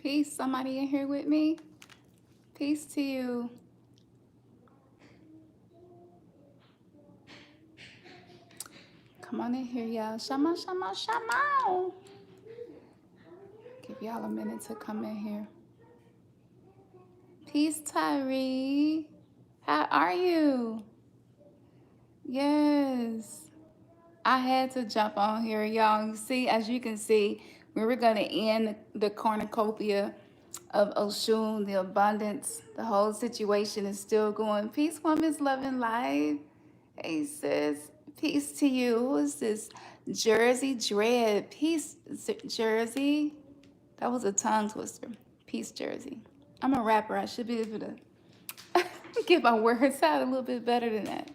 Peace. Somebody in here with me? Peace to you. Come on in here, y'all. Shama, shama, shama. Give y'all a minute to come in here. Peace, Tyree. How are you? Yes. I had to jump on here, y'all. You see, as you can see, we were going to end the cornucopia of Oshun, the abundance. The whole situation is still going. Peace, woman's loving life. Hey, sis. Peace to you. Who is this? Jersey Dread. Peace, Jersey. That was a tongue twister. Peace, Jersey. I'm a rapper. I should be able to get my words out a little bit better than that.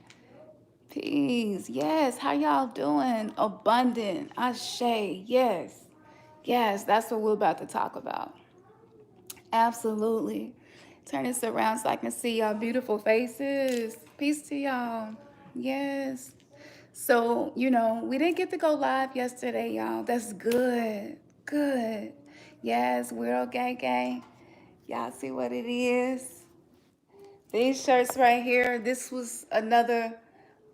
Peace. Yes. How y'all doing? Abundant. Ashe. Yes. Yes. That's what we're about to talk about. Absolutely. Turn this around so I can see y'all beautiful faces. Peace to y'all. Yes. So, we didn't get to go live yesterday, y'all. That's good. Good. Yes, Weirdo Gang Gang. Y'all see what it is? These shirts right here, this was another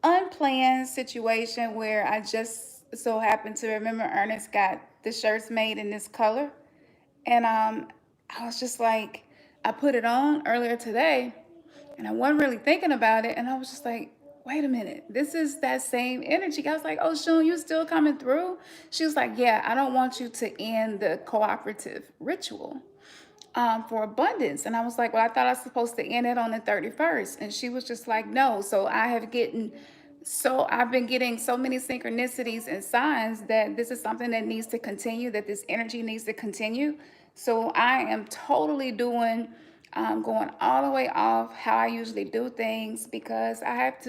unplanned situation where I just so happened to remember Ernest got the shirts made in this color. And I was just like, I put it on earlier today and I wasn't really thinking about it. And I was just like, wait a minute, this is that same energy. I was like, oh, Shun, you still coming through? She was like, yeah, I don't want you to end the cooperative ritual for abundance. And I was like, well, I thought I was supposed to end it on the 31st. And she was just like, no. So I've been getting so many synchronicities and signs that this is something that needs to continue, that this energy needs to continue. So I am totally going all the way off how I usually do things because I have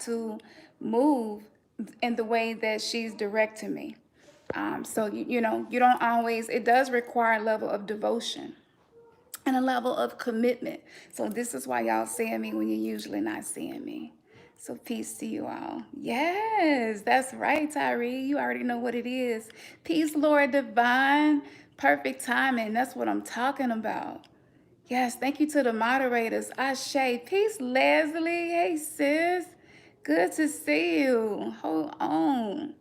to move in the way that she's directing me. So you don't always. It does require a level of devotion and a level of commitment. So this is why y'all seeing me when you're usually not seeing me. So peace to you all. Yes, that's right, Tyree. You already know what it is. Peace, Lord Divine. Perfect timing. That's what I'm talking about. Yes, thank you to the moderators. Ashe. Peace, Leslie. Hey, sis. Good to see you. Hold on.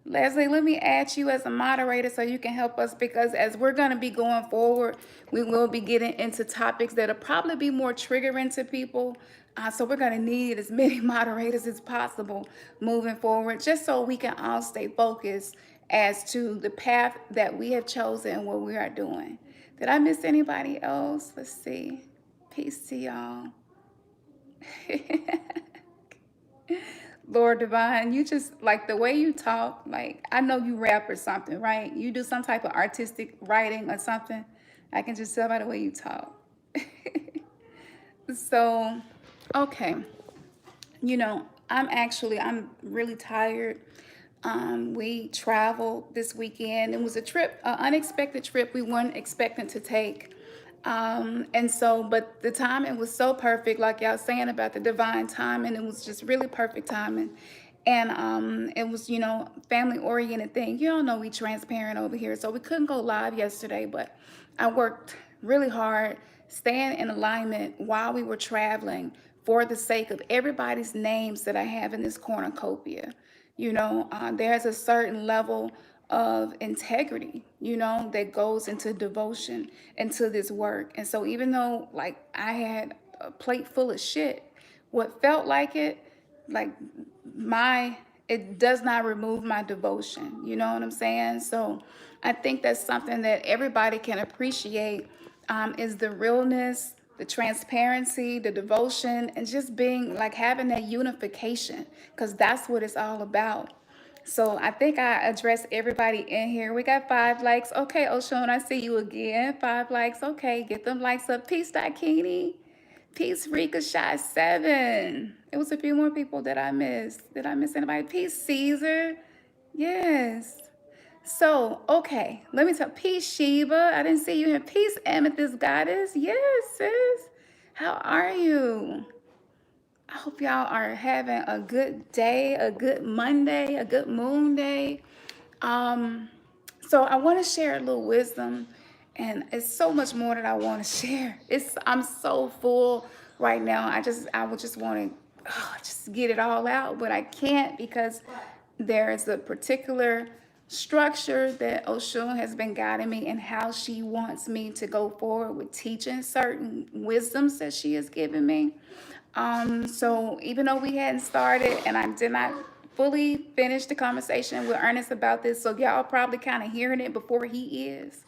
Leslie, let me add you as a moderator so you can help us because as we're going to be going forward, we will be getting into topics that'll probably be more triggering to people. So we're going to need as many moderators as possible moving forward, just so we can all stay focused as to the path that we have chosen and what we are doing. Did I miss anybody else? Let's see. Peace to y'all. Lord Divine, you just like the way you talk, like I know you rap or something, right? You do some type of artistic writing or something. I can just tell by the way you talk. So, okay. I'm really tired. We traveled this weekend. It was a trip, an unexpected trip we weren't expecting to take. But the timing was so perfect, like y'all saying about the divine timing, it was just really perfect timing. And it was, family oriented thing. You all know we transparent over here. So we couldn't go live yesterday, but I worked really hard, staying in alignment while we were traveling for the sake of everybody's names that I have in this cornucopia. There's a certain level of integrity, that goes into devotion, into this work. And so even though like I had a plate full of shit, what felt like it, like it does not remove my devotion. You know what I'm saying? So I think that's something that everybody can appreciate, is the realness, the transparency, the devotion, and just being like having that unification, because that's what it's all about. So I think I addressed everybody in here. We got 5 likes. Okay, Oshun, I see you again. 5 likes. Okay, get them likes up. Peace, Dakini. Peace, Rika Shot 7. It was a few more people that I missed. Did I miss anybody? Peace, Caesar. Yes. So, okay, let me tell. Peace, Sheba. I didn't see you here. Peace, Amethyst Goddess. Yes, sis. How are you? I hope y'all are having a good day, a good Monday, a good moon day. So I want to share a little wisdom And it's so much more that I want to share. I'm so full right now. I would just want to just get it all out, but I can't because there's a particular structure that Oshun has been guiding me and how she wants me to go forward with teaching certain wisdoms that she has given me. So even though we hadn't started and I did not fully finish the conversation with Ernest about this, so y'all probably kind of hearing it before he is.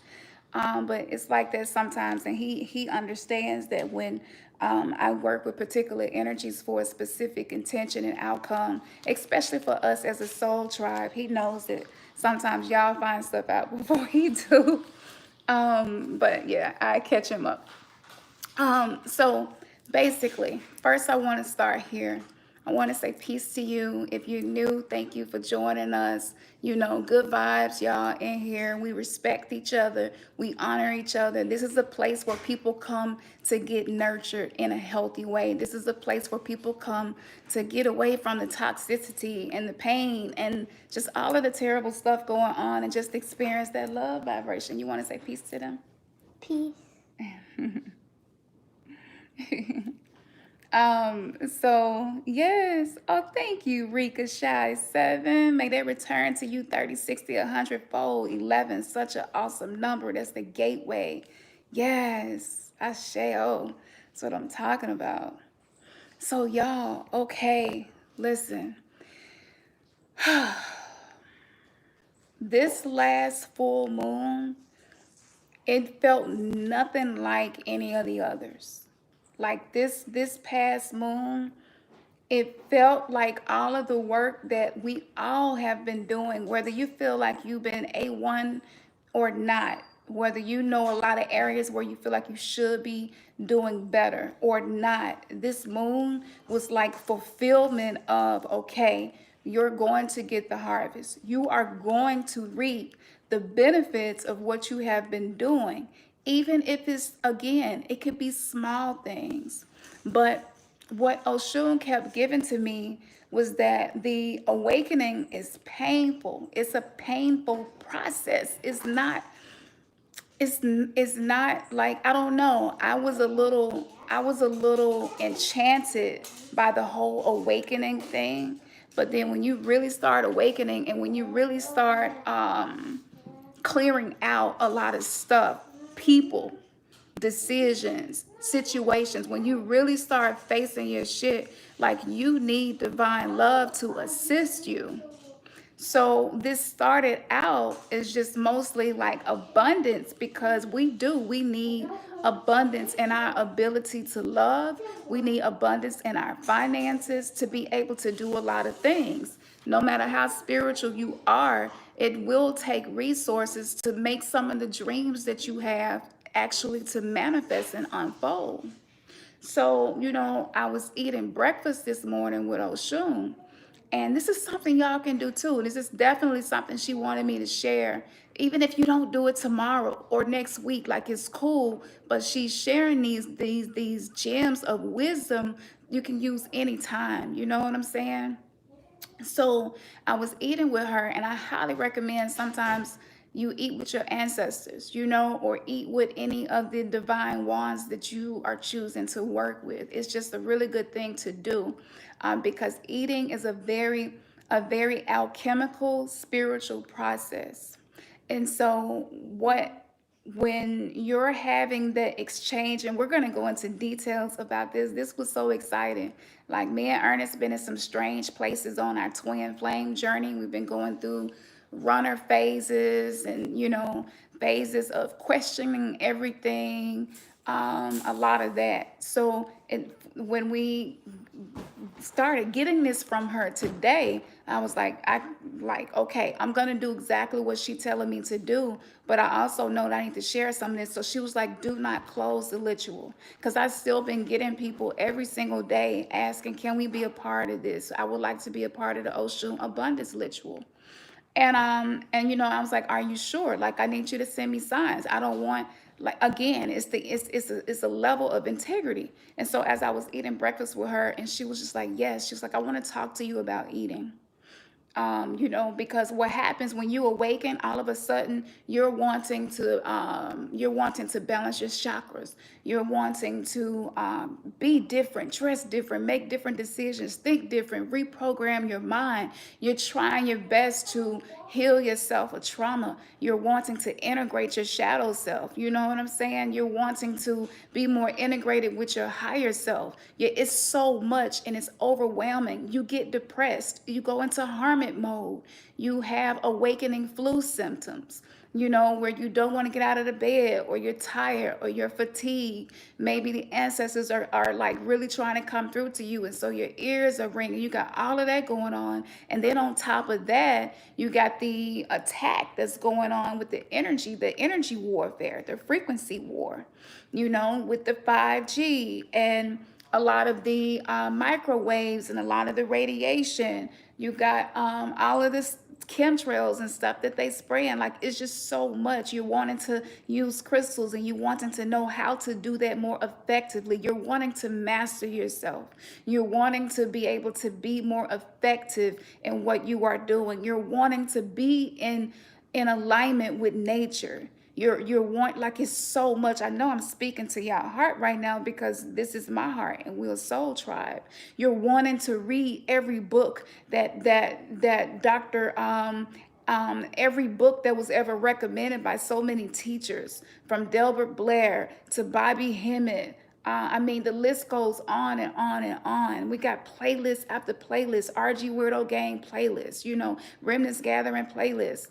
But it's like that sometimes, and he understands that when I work with particular energies for a specific intention and outcome, especially for us as a soul tribe, he knows that sometimes y'all find stuff out before he do. But yeah, I catch him up. So basically, first I want to start here. I want to say peace to you. If you're new, thank you for joining us. You know, good vibes, y'all, in here. We respect each other. We honor each other. This is a place where people come to get nurtured in a healthy way. This is a place where people come to get away from the toxicity and the pain and just all of the terrible stuff going on and just experience that love vibration. You want to say peace to them? Peace. So yes. Oh, thank you, Rika Shy 7. May they return to you 30, 60, 100 fold. 11. Such an awesome number. That's the gateway. Yes. Asheo. That's what I'm talking about. So y'all, okay, listen. This last full moon, it felt nothing like any of the others. Like this past moon, it felt like all of the work that we all have been doing, whether you feel like you've been A1 or not, whether you know a lot of areas where you feel like you should be doing better or not. This moon was like fulfillment of, okay, you're going to get the harvest. You are going to reap the benefits of what you have been doing. Even if it's, again, it could be small things. But what Oshun kept giving to me was that the awakening is painful. It's a painful process. It's not like, I don't know. I was a little enchanted by the whole awakening thing. But then when you really start awakening and when you really start clearing out a lot of stuff, people, decisions, situations, when you really start facing your shit, like you need divine love to assist you. So this started out as just mostly like abundance because we need abundance in our ability to love. We need abundance in our finances to be able to do a lot of things. No matter how spiritual you are, it will take resources to make some of the dreams that you have actually to manifest and unfold. So, I was eating breakfast this morning with Oshun. And this is something y'all can do too. This is definitely something she wanted me to share. Even if you don't do it tomorrow or next week, like it's cool. But she's sharing these gems of wisdom you can use anytime. You know what I'm saying? So I was eating with her, and I highly recommend sometimes you eat with your ancestors, or eat with any of the divine wands that you are choosing to work with. It's just a really good thing to do because eating is a very alchemical spiritual process. And so when you're having the exchange, and we're going to go into details about this was so exciting. Like me and Ernest been in some strange places on our twin flame journey. We've been going through runner phases and phases of questioning everything, a lot of that. So when we started getting this from her today, I was like, okay, I'm gonna do exactly what she's telling me to do, but I also know that I need to share some of this. So she was like, do not close the ritual, because I've still been getting people every single day asking, can we be a part of this? I would like to be a part of the Oshun Abundance Ritual. And I was like, are you sure? Like, I need you to send me signs. I don't want, like, again, it's a level of integrity. And so as I was eating breakfast with her, and she was just like, yes, she was like, I want to talk to you about eating. Because what happens when you awaken, all of a sudden you're wanting to balance your chakras. You're wanting to be different, dress different, make different decisions, think different, reprogram your mind. You're trying your best to heal yourself of trauma. You're wanting to integrate your shadow self. You know what I'm saying? You're wanting to be more integrated with your higher self. Yeah, it's so much and it's overwhelming. You get depressed. You go into hermit mode. You have awakening flu symptoms, where you don't want to get out of the bed, or you're tired, or you're fatigued. Maybe the ancestors are like really trying to come through to you. And so your ears are ringing. You got all of that going on. And then on top of that, you got the attack that's going on with the energy warfare, the frequency war, with the 5G and a lot of the microwaves and a lot of the radiation. You got all of this chemtrails and stuff that they spraying. Like, it's just so much. You're wanting to use crystals and you wanting to know how to do that more effectively. You're wanting to master yourself. You're wanting to be able to be more effective in what you are doing. You're wanting to be in alignment with nature. You're want like it's so much. I know I'm speaking to y'all heart right now because this is my heart and we're a soul tribe. You're wanting to read every book that Dr. Every book that was ever recommended by so many teachers, from Delbert Blair to Bobby Hemmett. I mean, the list goes on and on and on. We got playlist after playlist, RG Weirdo Gang playlist, Remnants Gathering playlist,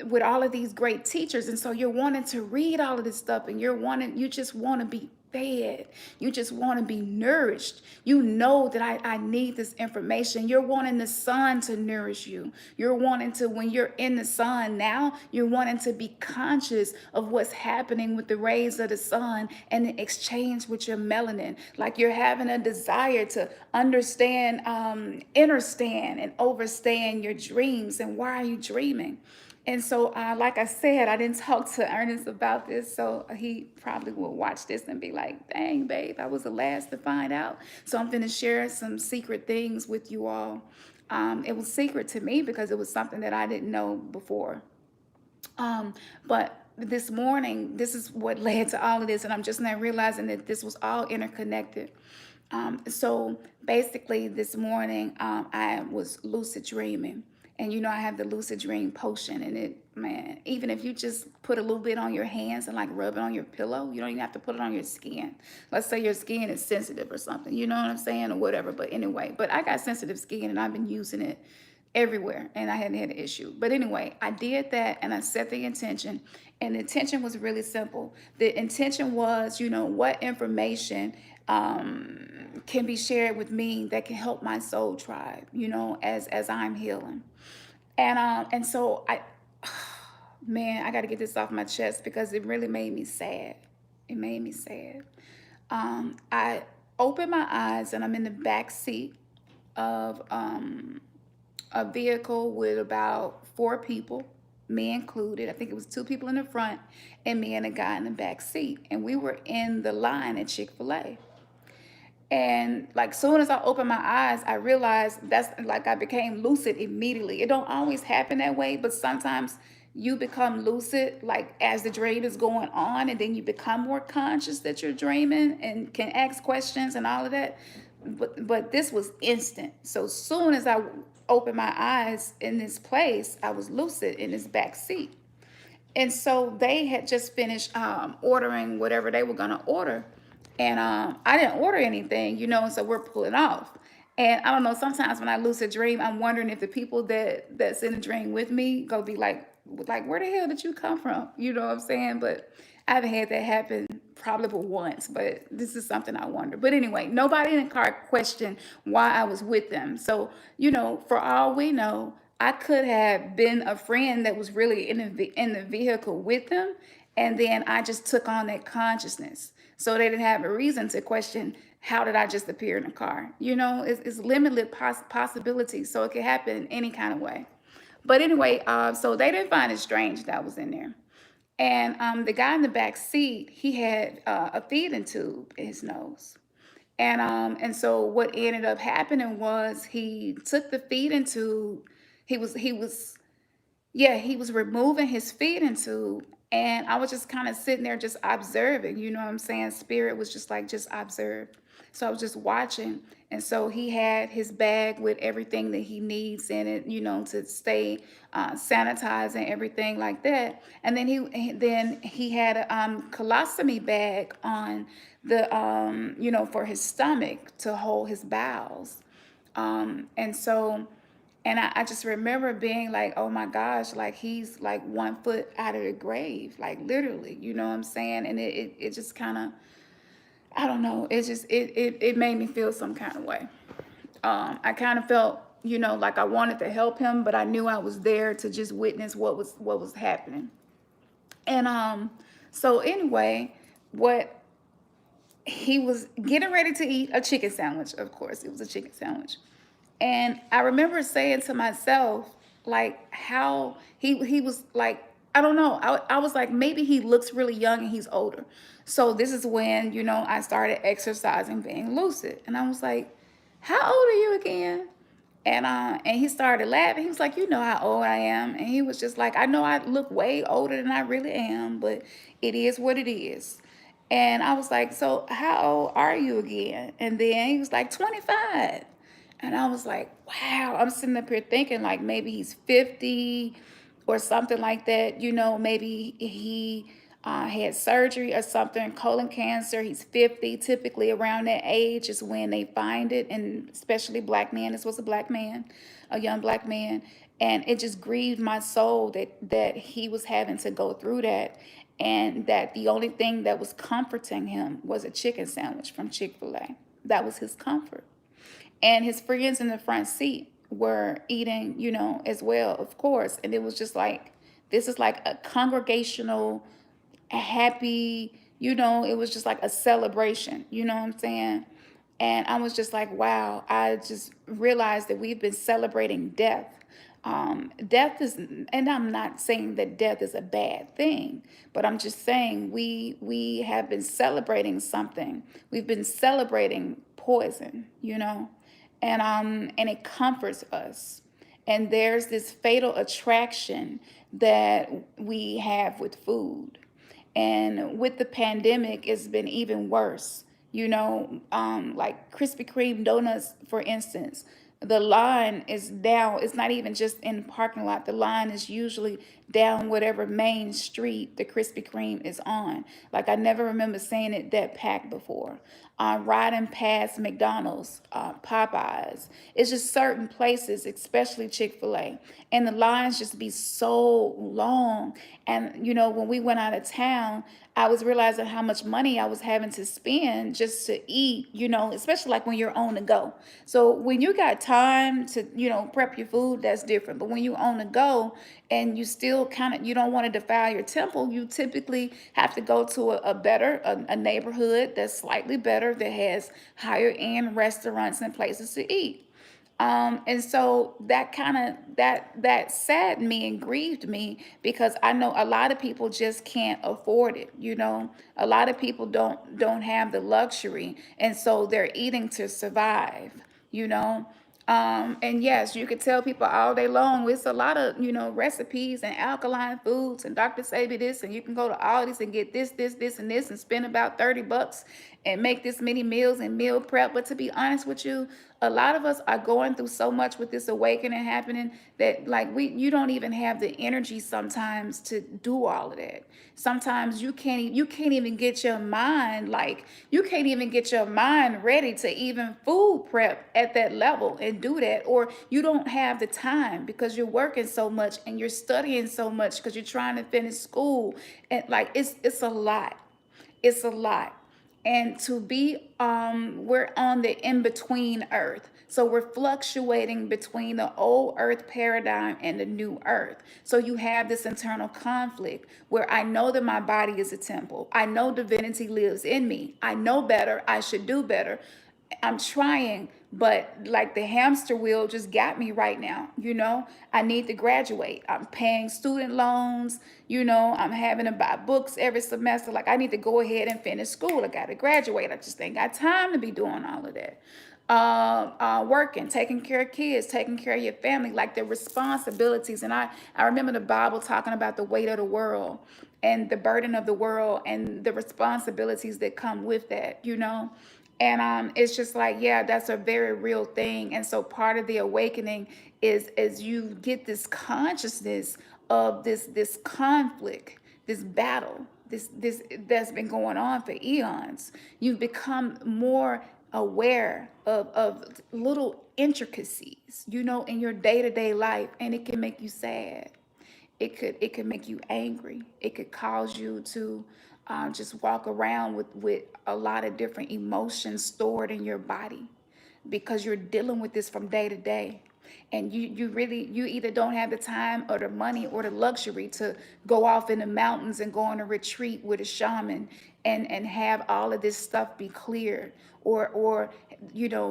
with all of these great teachers. And so you're wanting to read all of this stuff and you just want to be fed. You just want to be nourished. You know that I need this information. You're wanting the sun to nourish you. You're wanting to, when you're in the sun now, you're wanting to be conscious of what's happening with the rays of the sun and the exchange with your melanin. Like, you're having a desire to understand, understand and overstand your dreams. And why are you dreaming? And so, like I said, I didn't talk to Ernest about this, so he probably will watch this and be like, dang, babe, I was the last to find out. So I'm going to share some secret things with you all. It was secret to me because it was something that I didn't know before. But this morning, this is what led to all of this, and I'm just now realizing that this was all interconnected. So basically, this morning, I was lucid dreaming. And I have the lucid dream potion, and it, man, even if you just put a little bit on your hands and like rub it on your pillow, you don't even have to put it on your skin. Let's say your skin is sensitive or something, you know what I'm saying, or whatever. But anyway, but I got sensitive skin and I've been using it everywhere and I hadn't had an issue. But anyway, I did that and I set the intention, and the intention was really simple. The intention was, what information can be shared with me that can help my soul tribe, as I'm healing. And so man, I got to get this off my chest because it really made me sad. It made me sad. I opened my eyes and I'm in the back seat of a vehicle with about 4 people, me included. I think it was 2 people in the front and me and a guy in the back seat. And we were in the line at Chick-fil-A. And like, soon as I opened my eyes, I realized that's like I became lucid immediately. It don't always happen that way, but sometimes you become lucid like as the dream is going on, and then you become more conscious that you're dreaming and can ask questions and all of that. But this was instant. So soon as I opened my eyes in this place, I was lucid in this back seat. And so they had just finished ordering whatever they were gonna order. And I didn't order anything, and so we're pulling off. And I don't know, sometimes when I lucid dream, I'm wondering if the people that's in the dream with me go be like, where the hell did you come from? You know what I'm saying? But I haven't had that happen probably but once, but this is something I wonder. But anyway, nobody in the car questioned why I was with them. So, for all we know, I could have been a friend that was really in the vehicle with them, and then I just took on that consciousness. So they didn't have a reason to question, how did I just appear in a car? It's limited possibilities. So it could happen any kind of way. But anyway, so they didn't find it strange that I was in there. And the guy in the back seat, he had a feeding tube in his nose. And so what ended up happening was he took the feeding tube. He was yeah, he was removing his feeding tube. And I was just kind of sitting there just observing, you know what I'm saying? Spirit was just like, just observe. So I was just watching. And so he had his bag with everything that he needs in it, you know, to stay sanitized and everything like that. And then he had a colostomy bag on the, you know, for his stomach to hold his bowels. And so, and I just remember being like, oh my gosh, like he's like 1 foot out of the grave, like literally, you know what I'm saying? And it just kind of, I don't know, it made me feel some kind of way. I kind of felt, you know, like I wanted to help him, but I knew I was there to just witness what was happening. And so anyway, what he was getting ready to eat a chicken sandwich, of course, it was a chicken sandwich. And I remember saying to myself, like, how he was like, I don't know. I was like, maybe he looks really young and he's older. So this is when, you know, I started exercising, being lucid. And I was like, how old are you again? And he started laughing. He was like, you know how old I am. And he was just like, I know I look way older than I really am, but it is what it is. And I was like, so how old are you again? And then he was like, 25. And I was like, wow. I'm sitting up here thinking like maybe he's 50 or something like that. You know, maybe he had surgery or something, colon cancer. He's 50. Typically around that age is when they find it, and especially black men. This was a black man, a young black man. And it just grieved my soul that he was having to go through that, and that the only thing that was comforting him was a chicken sandwich from Chick-fil-A. That was his comfort. And his friends in the front seat were eating, you know, as well, of course. And it was just like, this is like a congregational, happy, you know, it was just like a celebration, you know what I'm saying? And I was just like, wow, I just realized that we've been celebrating death. Death is, and I'm not saying that death is a bad thing, but I'm just saying we have been celebrating something. We've been celebrating poison, you know, and it comforts us. And there's this fatal attraction that we have with food. And with the pandemic, it's been even worse. You know, like Krispy Kreme donuts, for instance, the line is down. It's not even just in the parking lot. The line is usually down whatever main street the Krispy Kreme is on. Like I never remember seeing it that packed before. Riding past McDonald's, Popeyes. It's just certain places, especially Chick-fil-A. And the lines just be so long. And, you know, when we went out of town, I was realizing how much money I was having to spend just to eat, you know, especially like when you're on the go. So when you got time to, you know, prep your food, that's different. But when you on the go and you still kind of, you don't want to defile your temple, you typically have to go to a better, a neighborhood that's slightly better, that has higher end restaurants and places to eat. And so that kind of that saddened me and grieved me, because I know a lot of people just can't afford it. You know, a lot of people don't have the luxury, and so they're eating to survive. You know, and yes, you could tell people all day long. It's a lot of, you know, recipes and alkaline foods and Dr. Sabi this, and you can go to Aldi's and get this, and this, and spend about $30 and make this many meals and meal prep. But to be honest with you, a lot of us are going through so much with this awakening happening that like you don't even have the energy sometimes to do all of that. Sometimes you can't even get your mind, like you can't even get your mind ready to even food prep at that level and do that, or you don't have the time because you're working so much and you're studying so much because you're trying to finish school. And like it's a lot. It's a lot. And to be we're on the in between earth, so we're fluctuating between the old earth paradigm and the new earth. So you have this internal conflict where I know that my body is a temple, I know divinity lives in me, I know better, I should do better, I'm trying, but like the hamster wheel just got me right now. I need to graduate. I'm paying student loans. I'm having to buy books every semester. Like, I need to go ahead and finish school. I got to graduate. I just ain't got time to be doing all of that. Working, taking care of kids, taking care of your family, like the responsibilities. And I remember the Bible talking about the weight of the world and the burden of the world and the responsibilities that come with that. And it's just like, yeah, that's a very real thing. And so part of the awakening is as you get this consciousness of this conflict, this battle, this that's been going on for eons. You've become more aware of little intricacies, in your day-to-day life, and it can make you sad. It could make you angry. It could cause you to just walk around with a lot of different emotions stored in your body because you're dealing with this from day to day. And you either don't have the time or the money or the luxury to go off in the mountains and go on a retreat with a shaman and have all of this stuff be cleared, or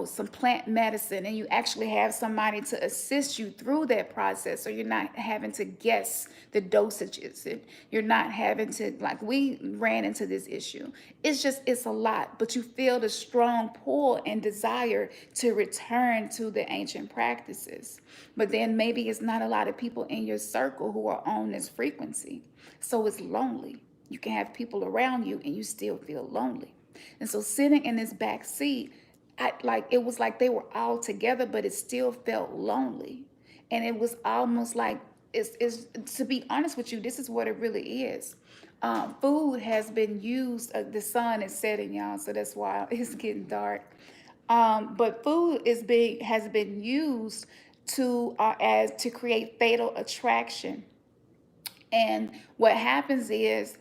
some plant medicine, and you actually have somebody to assist you through that process, so you're not having to guess the dosages, and you're not having to, like we ran into this issue. It's a lot, but you feel the strong pull and desire to return to the ancient practices. But then maybe it's not a lot of people in your circle who are on this frequency, so it's lonely. You can have people around you and you still feel lonely. And so sitting in this back seat, it was like they were all together, but it still felt lonely. And it was almost like, it's to be honest with you, this is what it really is. Food has been used. The sun is setting, y'all, so that's why it's getting dark. But food has been used to create fatal attraction. And what happens is,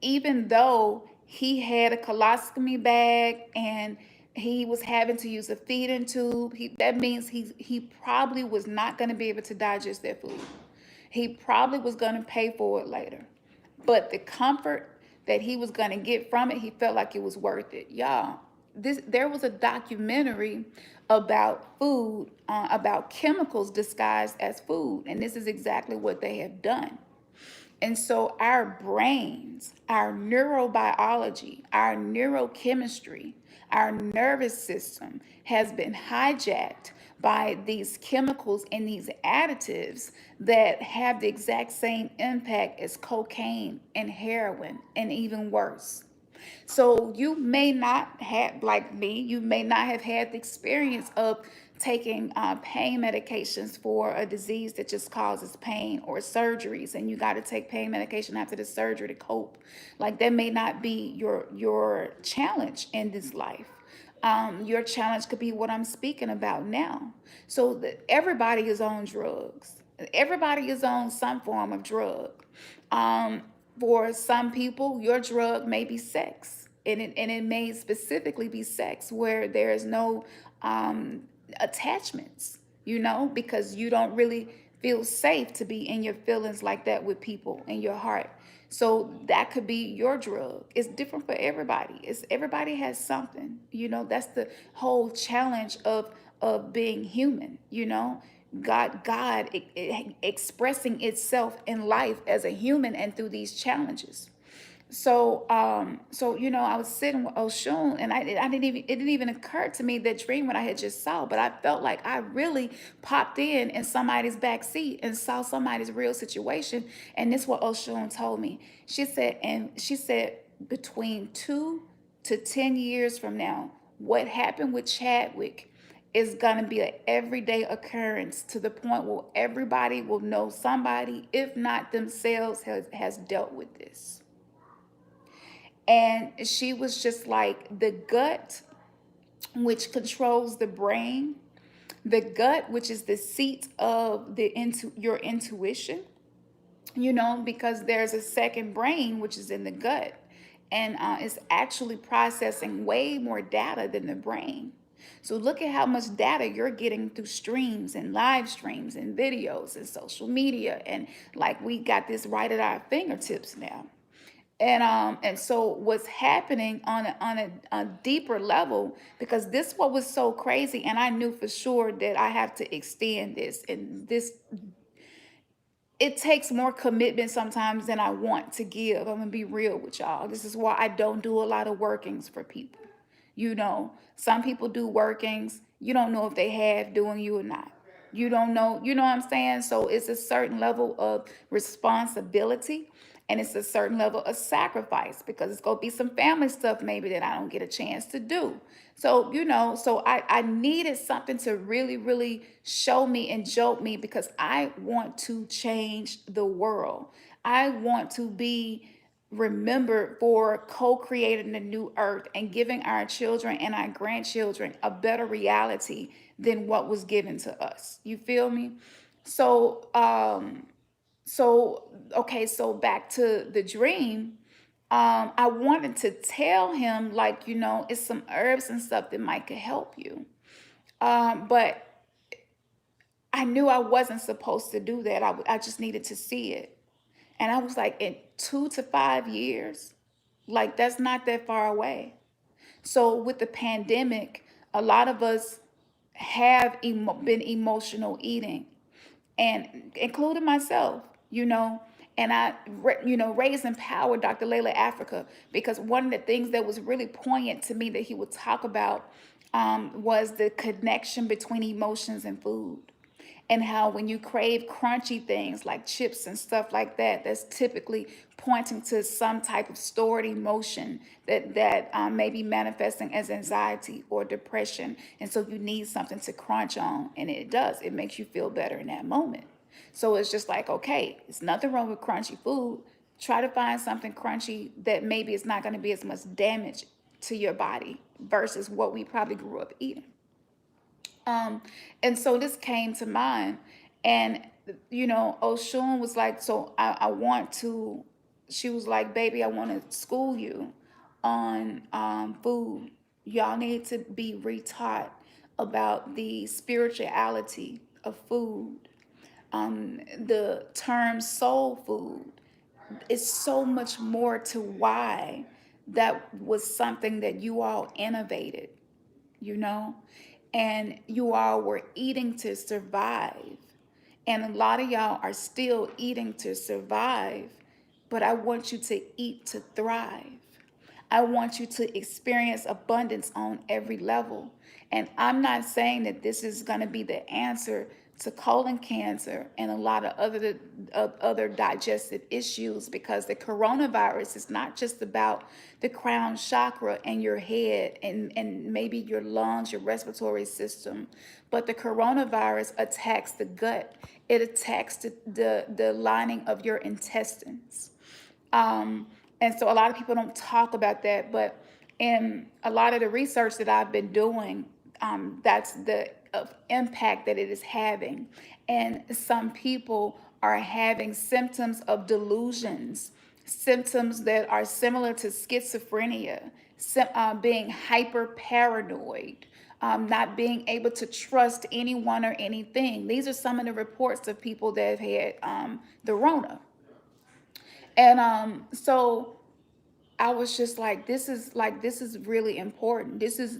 even though he had a colostomy bag and he was having to use a feeding tube, that means he probably was not going to be able to digest that food. He probably was going to pay for it later. But the comfort that he was going to get from it, he felt like it was worth it. Y'all, there was a documentary about food, about chemicals disguised as food, and this is exactly what they have done. And so our brains, our neurobiology, our neurochemistry, our nervous system has been hijacked by these chemicals and these additives that have the exact same impact as cocaine and heroin, and even worse. So you may not have, like me, you may not have had the experience of taking pain medications for a disease that just causes pain, or surgeries, and you got to take pain medication after the surgery to cope. Like, that may not be your challenge in this life. Your challenge could be what I'm speaking about now. So that everybody is on drugs. Everybody is on some form of drug. Um, for some people, your drug may be sex, and it may specifically be sex where there is no attachments, because you don't really feel safe to be in your feelings like that with people in your heart. So that could be your drug. It's different for everybody. Everybody has something. That's the whole challenge of being human. God expressing itself in life as a human and through these challenges. So I was sitting with Oshun, and it didn't even occur to me that dream what I had just saw, but I felt like I really popped in somebody's back seat and saw somebody's real situation. And this is what Oshun told me. She said between 2 to 10 years from now, what happened with Chadwick is gonna be an everyday occurrence, to the point where everybody will know somebody, if not themselves, has dealt with this. And she was just like, the gut, which controls the brain, the gut, which is the seat of your intuition, because there's a second brain, which is in the gut, and it's actually processing way more data than the brain. So look at how much data you're getting through streams and live streams and videos and social media. And like, we got this right at our fingertips now. And so what's happening on a deeper level, because this what was so crazy, and I knew for sure that I have to extend this, and this, it takes more commitment sometimes than I want to give. I'm gonna be real with y'all. This is why I don't do a lot of workings for people. Some people do workings. You don't know if they have doing you or not. You don't know, you know what I'm saying? So it's a certain level of responsibility, and it's a certain level of sacrifice, because it's gonna be some family stuff maybe that I don't get a chance to do. So, so I needed something to really, really show me and jolt me, because I want to change the world. I want to be remembered for co-creating the new earth and giving our children and our grandchildren a better reality than what was given to us. You feel me? So, okay, so back to the dream. I wanted to tell him, like, it's some herbs and stuff that might could help you. But I knew I wasn't supposed to do that. I just needed to see it. And I was like, in 2 to 5 years, like, that's not that far away. So with the pandemic, a lot of us have been emotional eating, and including myself, and raised in power, Dr. Layla Africa, because one of the things that was really poignant to me that he would talk about, was the connection between emotions and food, and how when you crave crunchy things like chips and stuff like that, that's typically pointing to some type of stored emotion that may be manifesting as anxiety or depression, and so you need something to crunch on, and it does. It makes you feel better in that moment. So it's just like, okay, it's nothing wrong with crunchy food. Try to find something crunchy that maybe it's not going to be as much damage to your body versus what we probably grew up eating. Um, and so this came to mind, and Oshun was like, so I want to. She was like, baby, I want to school you on food. Y'all need to be retaught about the spirituality of food. The term soul food is so much more to why that was something that you all innovated, you know, and you all were eating to survive. And a lot of y'all are still eating to survive, but I want you to eat to thrive. I want you to experience abundance on every level. And I'm not saying that this is going to be the answer to colon cancer and a lot of other digestive issues, because the coronavirus is not just about the crown chakra and your head and maybe your lungs, your respiratory system, but the coronavirus attacks the gut. It attacks the lining of your intestines. Um, and so a lot of people don't talk about that, but in a lot of the research that I've been doing, that's the impact that it is having. And some people are having symptoms of delusions, symptoms that are similar to schizophrenia, being hyper paranoid, not being able to trust anyone or anything. These are some of the reports of people that have had the Rona. And so I was just like, this is really important. This is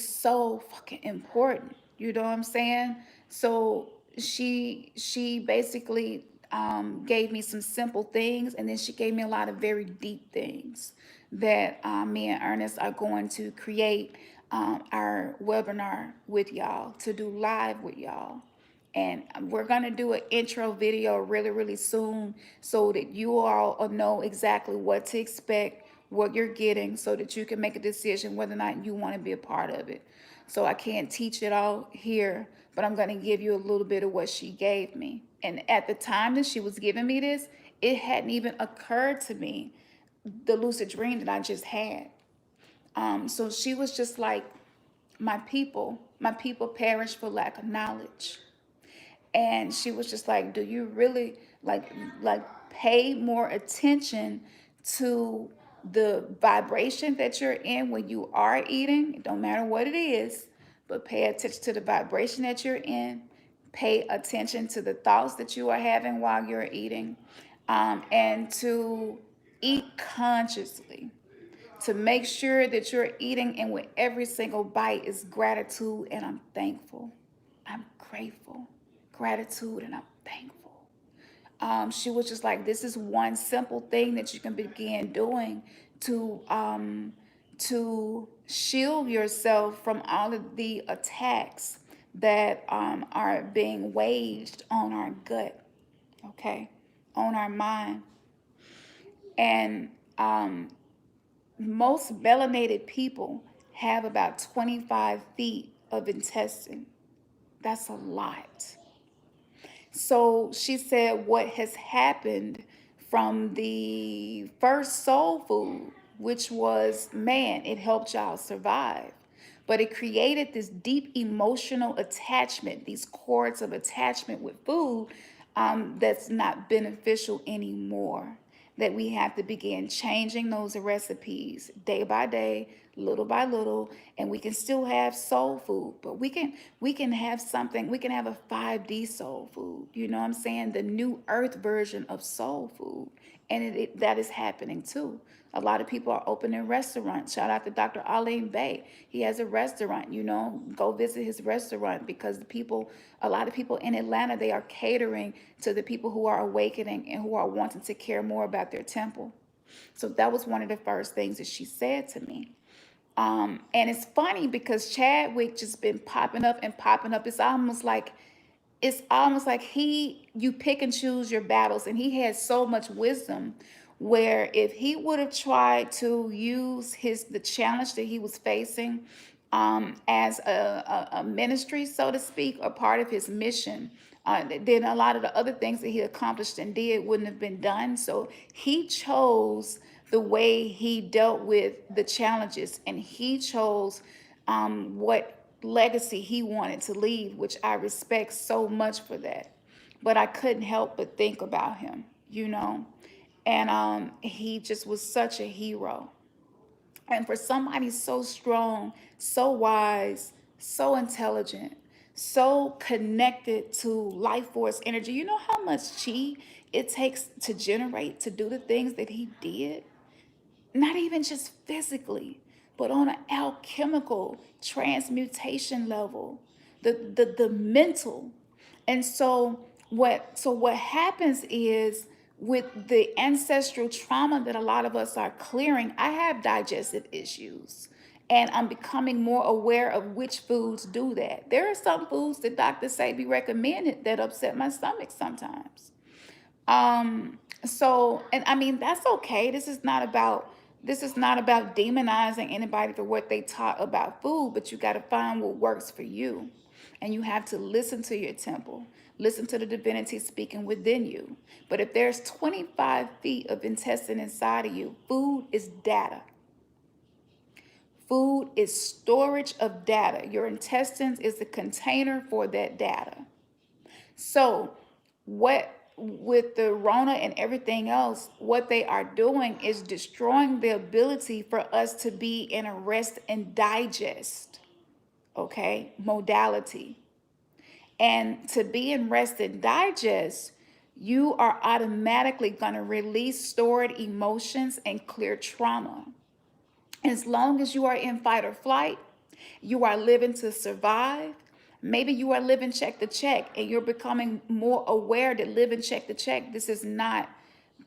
so fucking important. You know what I'm saying? So she basically gave me some simple things, and then she gave me a lot of very deep things that me and Ernest are going to create our webinar with y'all, to do live with y'all. And we're going to do an intro video really, really soon, so that you all know exactly what to expect, what you're getting, so that you can make a decision whether or not you want to be a part of it. So I can't teach it all here, but I'm going to give you a little bit of what she gave me. And at the time that she was giving me this, it hadn't even occurred to me the lucid dream that I just had. So she was just like, my people perish for lack of knowledge. And she was just like, do you really like pay more attention to the vibration that you're in when you are eating? It don't matter what it is, but pay attention to the vibration that you're in. Pay attention to the thoughts that you are having while you're eating, and to eat consciously, to make sure that you're eating, and with every single bite is gratitude and I'm thankful. I'm grateful. Gratitude and I'm thankful. She was just like, this is one simple thing that you can begin doing to shield yourself from all of the attacks that are being waged on our gut, okay, on our mind. And most melanated people have about 25 feet of intestine. That's a lot. So she said what has happened from the first soul food, which was, man, it helped y'all survive. But it created this deep emotional attachment, these cords of attachment with food, that's not beneficial anymore. That we have to begin changing those recipes day by day, little by little, and we can still have soul food, but we can have something. We can have a 5D soul food. You know what I'm saying? The new earth version of soul food, and that is happening too. A lot of people are opening restaurants. Shout out to Dr. Aline Bay. He has a restaurant. Go visit his restaurant, because a lot of people in Atlanta, they are catering to the people who are awakening and who are wanting to care more about their temple. So that was one of the first things that she said to me. And it's funny because Chadwick just been popping up and popping up. It's almost like you pick and choose your battles, and he has so much wisdom, where if he would have tried to use the challenge that he was facing, as a ministry, so to speak, or part of his mission, then a lot of the other things that he accomplished and did wouldn't have been done. So he chose the way he dealt with the challenges, and he chose what legacy he wanted to leave, which I respect so much for that. But I couldn't help but think about him. And he just was such a hero. And for somebody so strong, so wise, so intelligent, so connected to life force energy, you know how much chi it takes to generate, to do the things that he did? Not even just physically, but on an alchemical transmutation level, the mental. And so what happens is, with the ancestral trauma that a lot of us are clearing, I have digestive issues. And I'm becoming more aware of which foods do that. There are some foods that doctors say be recommended that upset my stomach sometimes. And I mean, that's okay. This is not about demonizing anybody for what they taught about food, but you got to find what works for you. And you have to listen to your temple, listen to the divinity speaking within you. But if there's 25 feet of intestine inside of you, food is data. Food is storage of data. Your intestines is the container for that data. So, what with the Rona and everything else, what they are doing is destroying the ability for us to be in a rest and digest, okay, modality. And to be in rest and digest, you are automatically going to release stored emotions and clear trauma. As long as you are in fight or flight, you are living to survive. Maybe you are living check to check, and you're becoming more aware that living check to check, this is not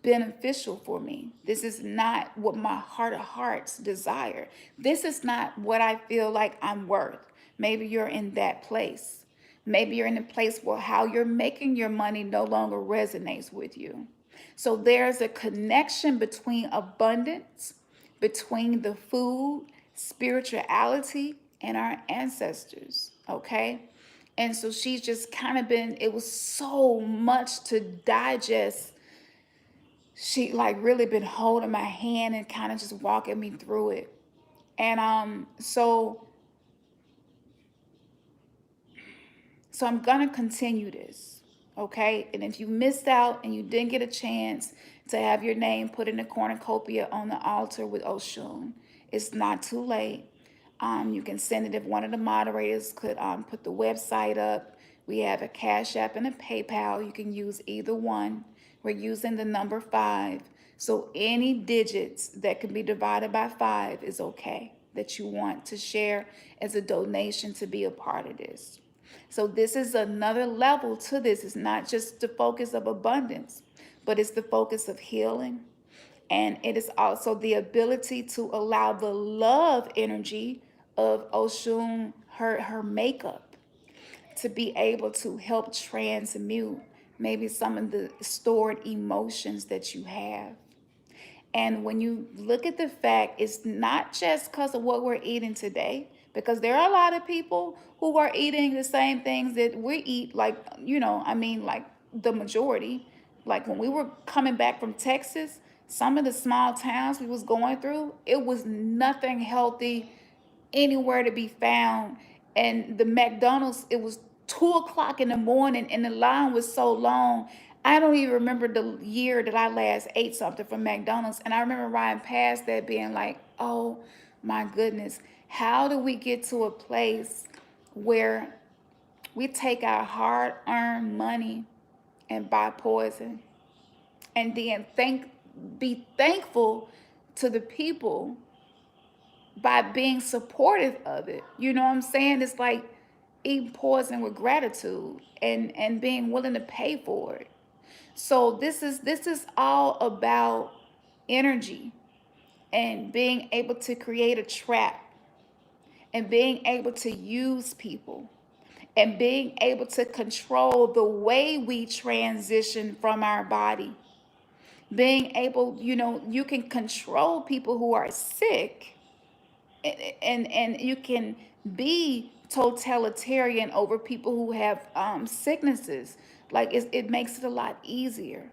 beneficial for me. This is not what my heart of hearts desire. This is not what I feel like I'm worth. Maybe you're in that place. Maybe you're in a place where how you're making your money no longer resonates with you. So there's a connection between abundance, between the food, spirituality, and our ancestors. Okay. And so she's just kind of it was so much to digest. She like really been holding my hand and kind of just walking me through it. And so I'm gonna continue this, okay? And if you missed out and you didn't get a chance to have your name put in the cornucopia on the altar with Oshun, it's not too late. You can send it if one of the moderators could put the website up. We have a Cash App and a PayPal. You can use either one. We're using the number 5 So any digits that can be divided by 5 is okay, that you want to share as a donation to be a part of this. So this is another level to this. It's not just the focus of abundance, but it's the focus of healing. And it is also the ability to allow the love energy of Oshun, her makeup, to be able to help transmute maybe some of the stored emotions that you have. And when you look at the fact, it's not just because of what we're eating today, because there are a lot of people who are eating the same things that we eat, like, like the majority. Like when we were coming back from Texas, some of the small towns we was going through, it was nothing healthy anywhere to be found. And the McDonald's, it was 2 o'clock in the morning and the line was so long. I don't even remember the year that I last ate something from McDonald's. And I remember riding past that being like, oh my goodness, how do we get to a place where we take our hard earned money and buy poison and then be thankful to the people by being supportive of it? You know what I'm saying? It's like eating poison with gratitude and being willing to pay for it. So this is all about energy and being able to create a trap and being able to use people and being able to control the way we transition from our body. Being able, you can control people who are sick, and you can be totalitarian over people who have sicknesses. Like it makes it a lot easier.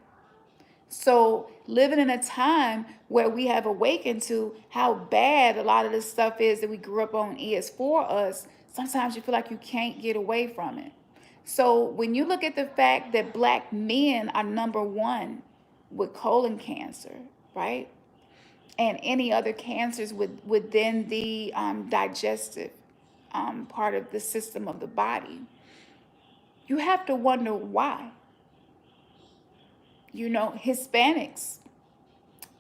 So living in a time where we have awakened to how bad a lot of this stuff is that we grew up on is for us, sometimes you feel like you can't get away from it. So when you look at the fact that black men are number one with colon cancer, right? And any other cancers within the digestive part of the system of the body, you have to wonder why. Hispanics,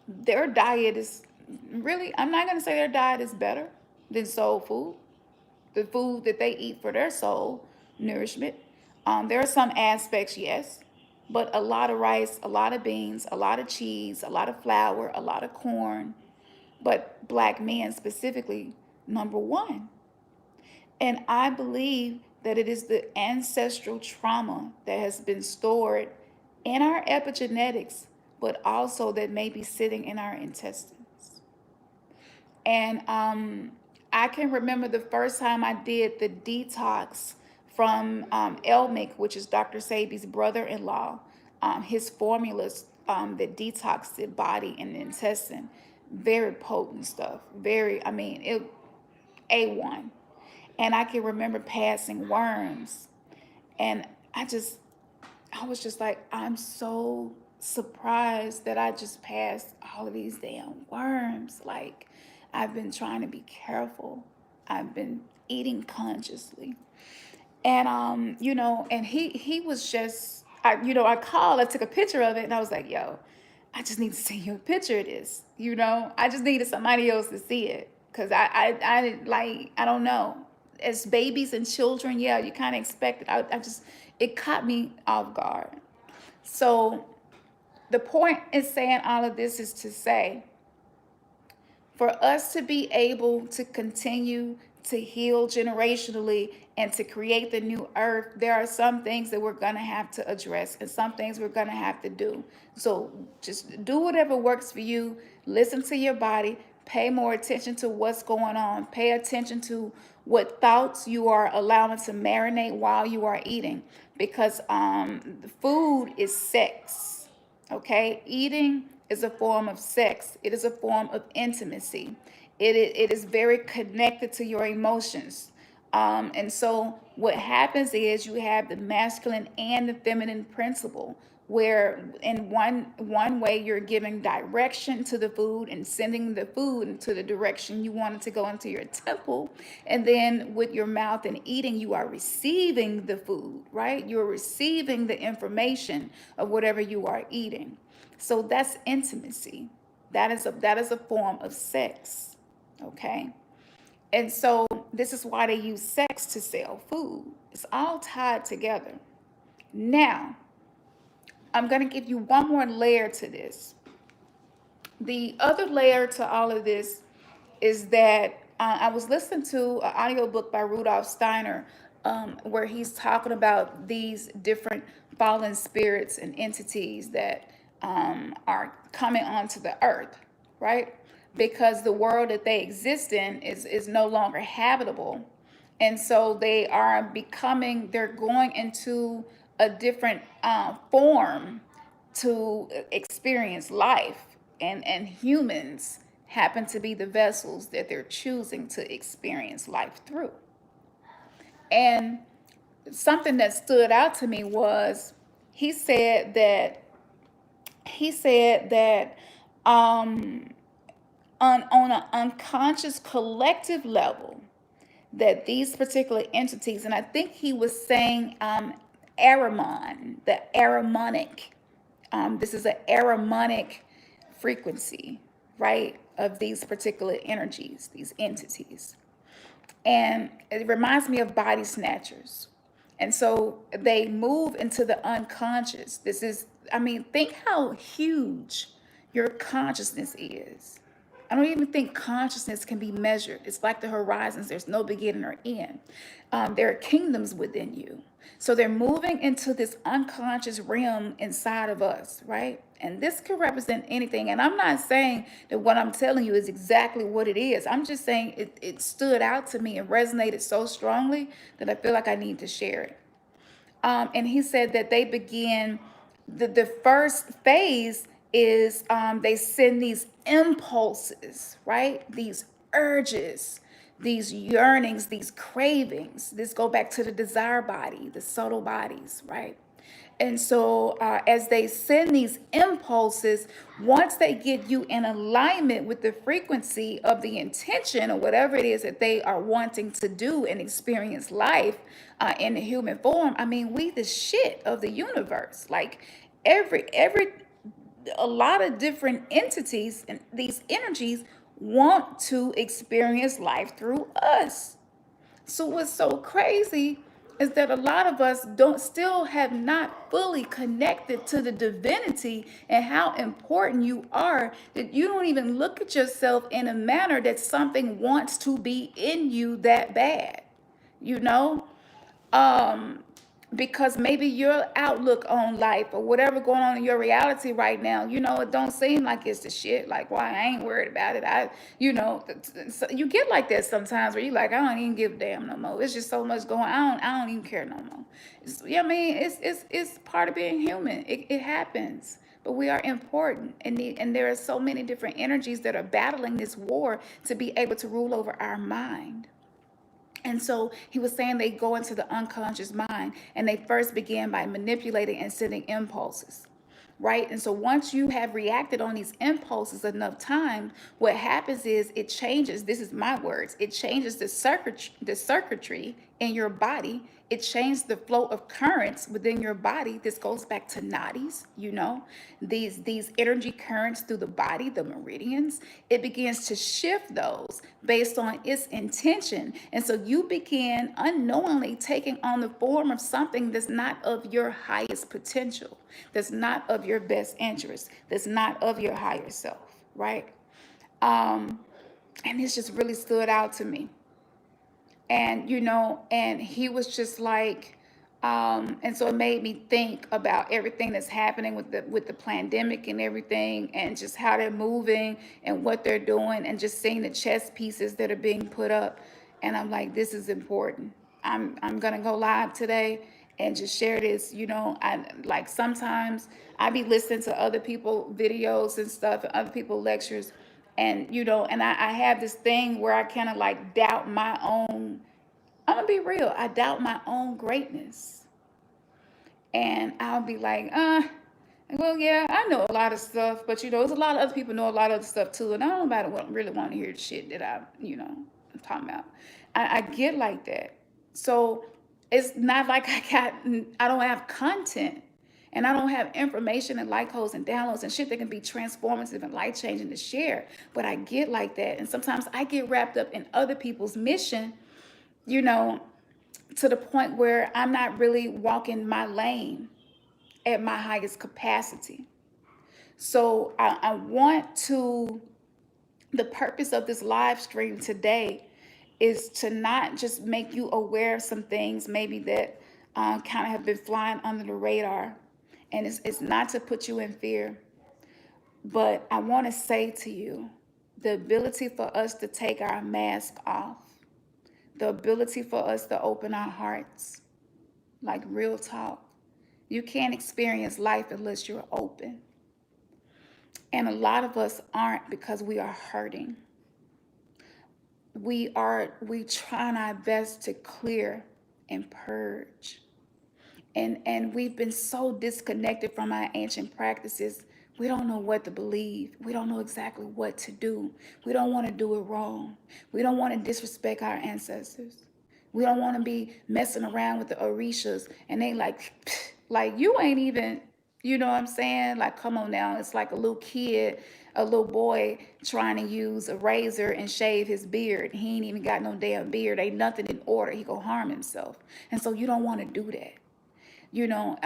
their diet is really, I'm not going to say their diet is better than soul food, the food that they eat for their soul nourishment. There are some aspects, yes, but a lot of rice, a lot of beans, a lot of cheese, a lot of flour, a lot of corn. But black men specifically, number one. And I believe that it is the ancestral trauma that has been stored in our epigenetics, but also that may be sitting in our intestines. And I can remember the first time I did the detox from Elmick, which is Dr. Sabi's brother-in-law, his formulas that detox the body and the intestine. Very potent stuff. It A1. And I can remember passing worms. And I was just like, I'm so surprised that I just passed all of these damn worms. Like, I've been trying to be careful. I've been eating consciously. And and he was just, I called, I took a picture of it, and I was like, yo, I just need to send you a picture of this. I just needed somebody else to see it. Cause I don't know. As babies and children, yeah, you kind of expect it. It caught me off guard. So the point in saying all of this is to say, for us to be able to continue to heal generationally and to create the new earth, there are some things that we're going to have to address and some things we're going to have to do. So just do whatever works for you. Listen to your body. Pay more attention to what's going on. Pay attention to what thoughts you are allowing to marinate while you are eating, because food is sex. Okay, eating is a form of sex. It is a form of intimacy. It is very connected to your emotions. And so what happens is you have the masculine and the feminine principle, where in one way you're giving direction to the food and sending the food into the direction you want it to go into your temple. And then with your mouth and eating, you are receiving the food, right? You're receiving the information of whatever you are eating. So that's intimacy. That is a form of sex. Okay. And so this is why they use sex to sell food. It's all tied together. Now, I'm going to give you one more layer to this. The other layer to all of this is that I was listening to an audiobook by Rudolf Steiner, where he's talking about these different fallen spirits and entities that are coming onto the earth, right? Because the world that they exist in is no longer habitable. And so they're going into a different form to experience life, and humans happen to be the vessels that they're choosing to experience life through. And something that stood out to me was he said that he said that on an unconscious collective level, that these particular entities, and I think he was saying the Aeromonic. This is an Aeromonic frequency, right, of these particular energies, these entities. And it reminds me of body snatchers. And so they move into the unconscious. Think how huge your consciousness is. I don't even think consciousness can be measured. It's like the horizons, there's no beginning or end. There are kingdoms within you. So they're moving into this unconscious realm inside of us, right? And this could represent anything. And I'm not saying that what I'm telling you is exactly what it is. I'm just saying it stood out to me and resonated so strongly that I feel like I need to share it. And he said that they begin, the first phase is they send these impulses, right? These urges, these yearnings, these cravings. This go back to the desire body, the subtle bodies, right? And so as they send these impulses, once they get you in alignment with the frequency of the intention or whatever it is that they are wanting to do and experience life in the human form, we the shit of the universe. Like every a lot of different entities and these energies want to experience life through us. So what's so crazy is that a lot of us don't still have not fully connected to the divinity and how important you are, that you don't even look at yourself in a manner that something wants to be in you that bad. You know? Because maybe your outlook on life or whatever going on in your reality right now, it don't seem like it's the shit. Like, why I ain't worried about it. So you get like that sometimes where you like, I don't even give a damn no more. It's just so much going on. I don't even care no more. It's part of being human. It happens. But we are important, and there are so many different energies that are battling this war to be able to rule over our mind. And so he was saying they go into the unconscious mind, and they first begin by manipulating and sending impulses, right? And so once you have reacted on these impulses enough time, what happens is it changes. This is my words. It changes the circuitry in your body. It changes the flow of currents within your body. This goes back to nadis, these energy currents through the body, the meridians. It begins to shift those based on its intention. And so you begin unknowingly taking on the form of something that's not of your highest potential, that's not of your best interest, that's not of your higher self, right? And this just really stood out to me. And he was just like, and so it made me think about everything that's happening with the pandemic and everything, and just how they're moving and what they're doing, and just seeing the chess pieces that are being put up. And I'm like, this is important. I'm gonna go live today and just share this. I like sometimes I be listening to other people videos and stuff, and other people lectures, and I have this thing where I kind of like doubt my own. I'm gonna be real. I doubt my own greatness, and I'll be like, well, yeah, I know a lot of stuff, but there's a lot of other people know a lot of other stuff too, and I don't really want to hear the shit that I'm talking about. I get like that, so it's not like I don't have content. And I don't have information and like codes and downloads and shit that can be transformative and life changing to share. But I get like that. And sometimes I get wrapped up in other people's mission, you know, to the point where I'm not really walking my lane at my highest capacity. So I want to, the purpose of this live stream today is to not just make you aware of some things maybe that kind of have been flying under the radar. And it's not to put you in fear, but I want to say to you, the ability for us to take our mask off, the ability for us to open our hearts, like real talk. You can't experience life unless you're open. And a lot of us aren't because we are hurting. We trying our best to clear and purge. And we've been so disconnected from our ancient practices. We don't know what to believe. We don't know exactly what to do. We don't want to do it wrong. We don't want to disrespect our ancestors. We don't want to be messing around with the Orishas and they like, like you ain't even, you know what I'm saying? Like, come on now. It's like a little kid, a little boy trying to use a razor and shave his beard. He ain't even got no damn beard. Ain't nothing in order. He go harm himself. And so you don't want to do that. You know,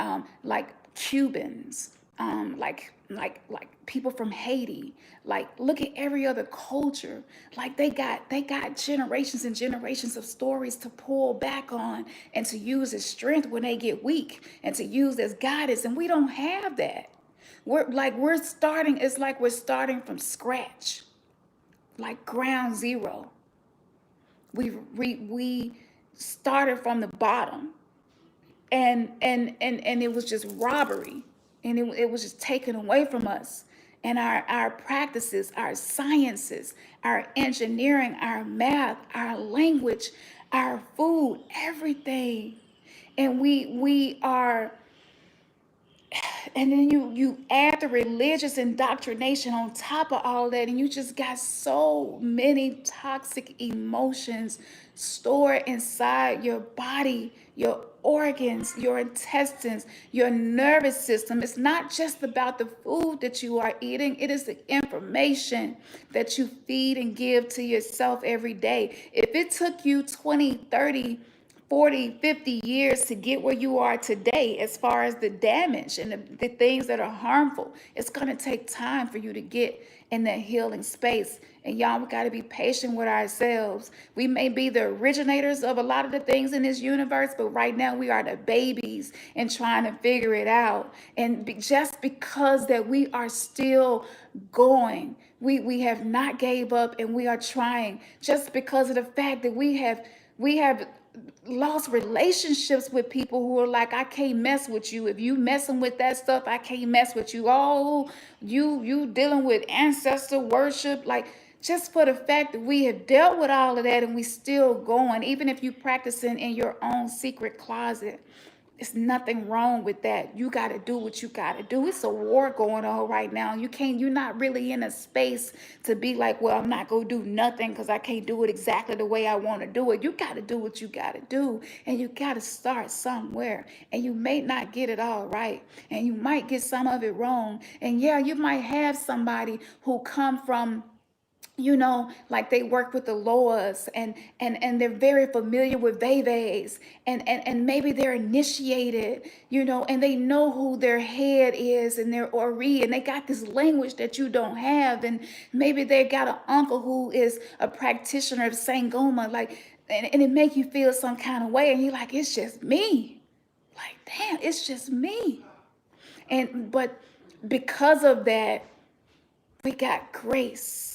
like Cubans, like people from Haiti. Like, look at every other culture. Like they got generations and generations of stories to pull back on and to use as strength when they get weak and to use as guidance. And we don't have that. We're starting. It's like we're starting from scratch, like ground zero. We started from the bottom, and it was just robbery, and it was just taken away from us, and our practices, our sciences, our engineering, our math, our language, our food, everything. And we are, and then you add the religious indoctrination on top of all that, and you just got so many toxic emotions stored inside your body, your organs, your intestines, your nervous system. It's not just about the food that you are eating, it is the information that you feed and give to yourself every day. If it took you 20, 30, 40, 50 years to get where you are today, as far as the damage and the things that are harmful, it's going to take time for you to get in that healing space. And y'all, we got to be patient with ourselves. We may be the originators of a lot of the things in this universe, but right now we are the babies and trying to figure it out. And just because that we are still going, we have not gave up, and we are trying, just because of the fact that we have lost relationships with people who are like, I can't mess with you. If you messing with that stuff, I can't mess with you. Oh, you dealing with ancestor worship. Like, just for the fact that we have dealt with all of that and we still going, even if you practicing in your own secret closet. It's nothing wrong with that. You got to do what you got to do. It's a war going on right now. You're not really in a space to be like, well, I'm not going to do nothing because I can't do it exactly the way I want to do it. You got to do what you got to do. And you got to start somewhere. And you may not get it all right. And you might get some of it wrong. And yeah, you might have somebody who come from, like they work with the Loas, and they're very familiar with Veves, and maybe they're initiated, and they know who their head is and their Ori, and they got this language that you don't have, and maybe they got an uncle who is a practitioner of Sangoma, like, and it make you feel some kind of way, and you're like, it's just me. Like, damn, it's just me. But because of that, we got grace.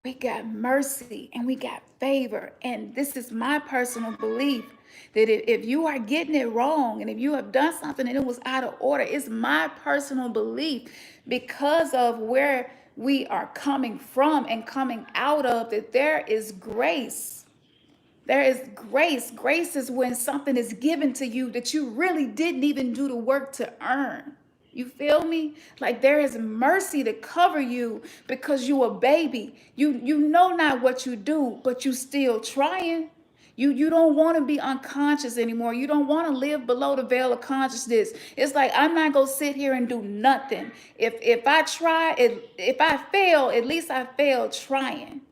We got mercy, and we got favor. And this is my personal belief, that if you are getting it wrong, and if you have done something and it was out of order, it's my personal belief, because of where we are coming from and coming out of, that there is grace. There is grace. Grace is when something is given to you that you really didn't even do the work to earn. You feel me? Like, there is mercy to cover you because you a baby. You know not what you do, but you still trying. You don't want to be unconscious anymore. You don't want to live below the veil of consciousness. It's like, I'm not gonna sit here and do nothing. If I try, if I fail, at least I failed trying.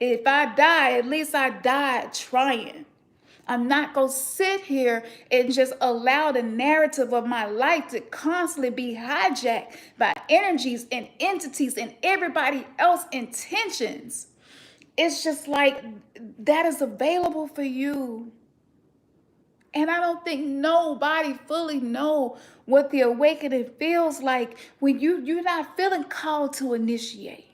If I die, at least I died trying. I'm not going to sit here and just allow the narrative of my life to constantly be hijacked by energies and entities and everybody else's intentions. It's just like, that is available for you. And I don't think nobody fully know what the awakening feels like when you're not feeling called to initiate.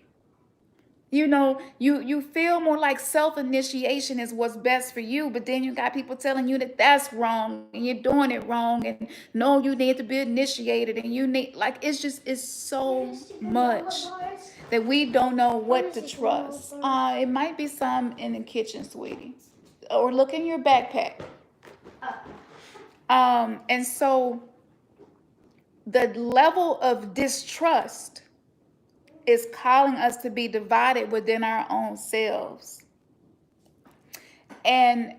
You feel more like self-initiation is what's best for you, but then you got people telling you that that's wrong and you're doing it wrong, and no, you need to be initiated, and you need, like, it's so much that we don't know what to trust. It might be some in the kitchen, sweetie, or look in your backpack. And so the level of distrust is calling us to be divided within our own selves. And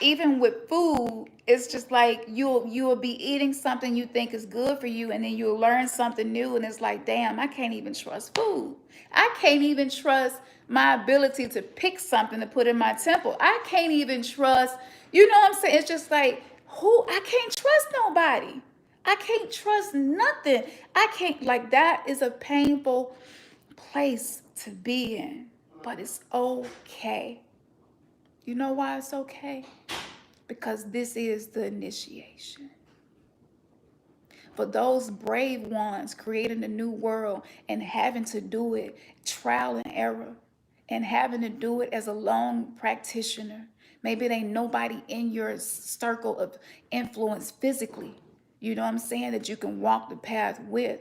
even with food, it's just like you'll be eating something you think is good for you, and then you'll learn something new, and it's like, damn, I can't even trust food. I can't even trust my ability to pick something to put in my temple. I can't even trust, you know what I'm saying? It's just like, I can't trust nobody. I can't trust nothing. I can't, like, that is a painful place to be in, but it's okay. You know why it's okay? Because this is the initiation. For those brave ones creating a new world and having to do it trial and error, and having to do it as a lone practitioner. Maybe it ain't nobody in your circle of influence physically, you know what I'm saying, that you can walk the path with.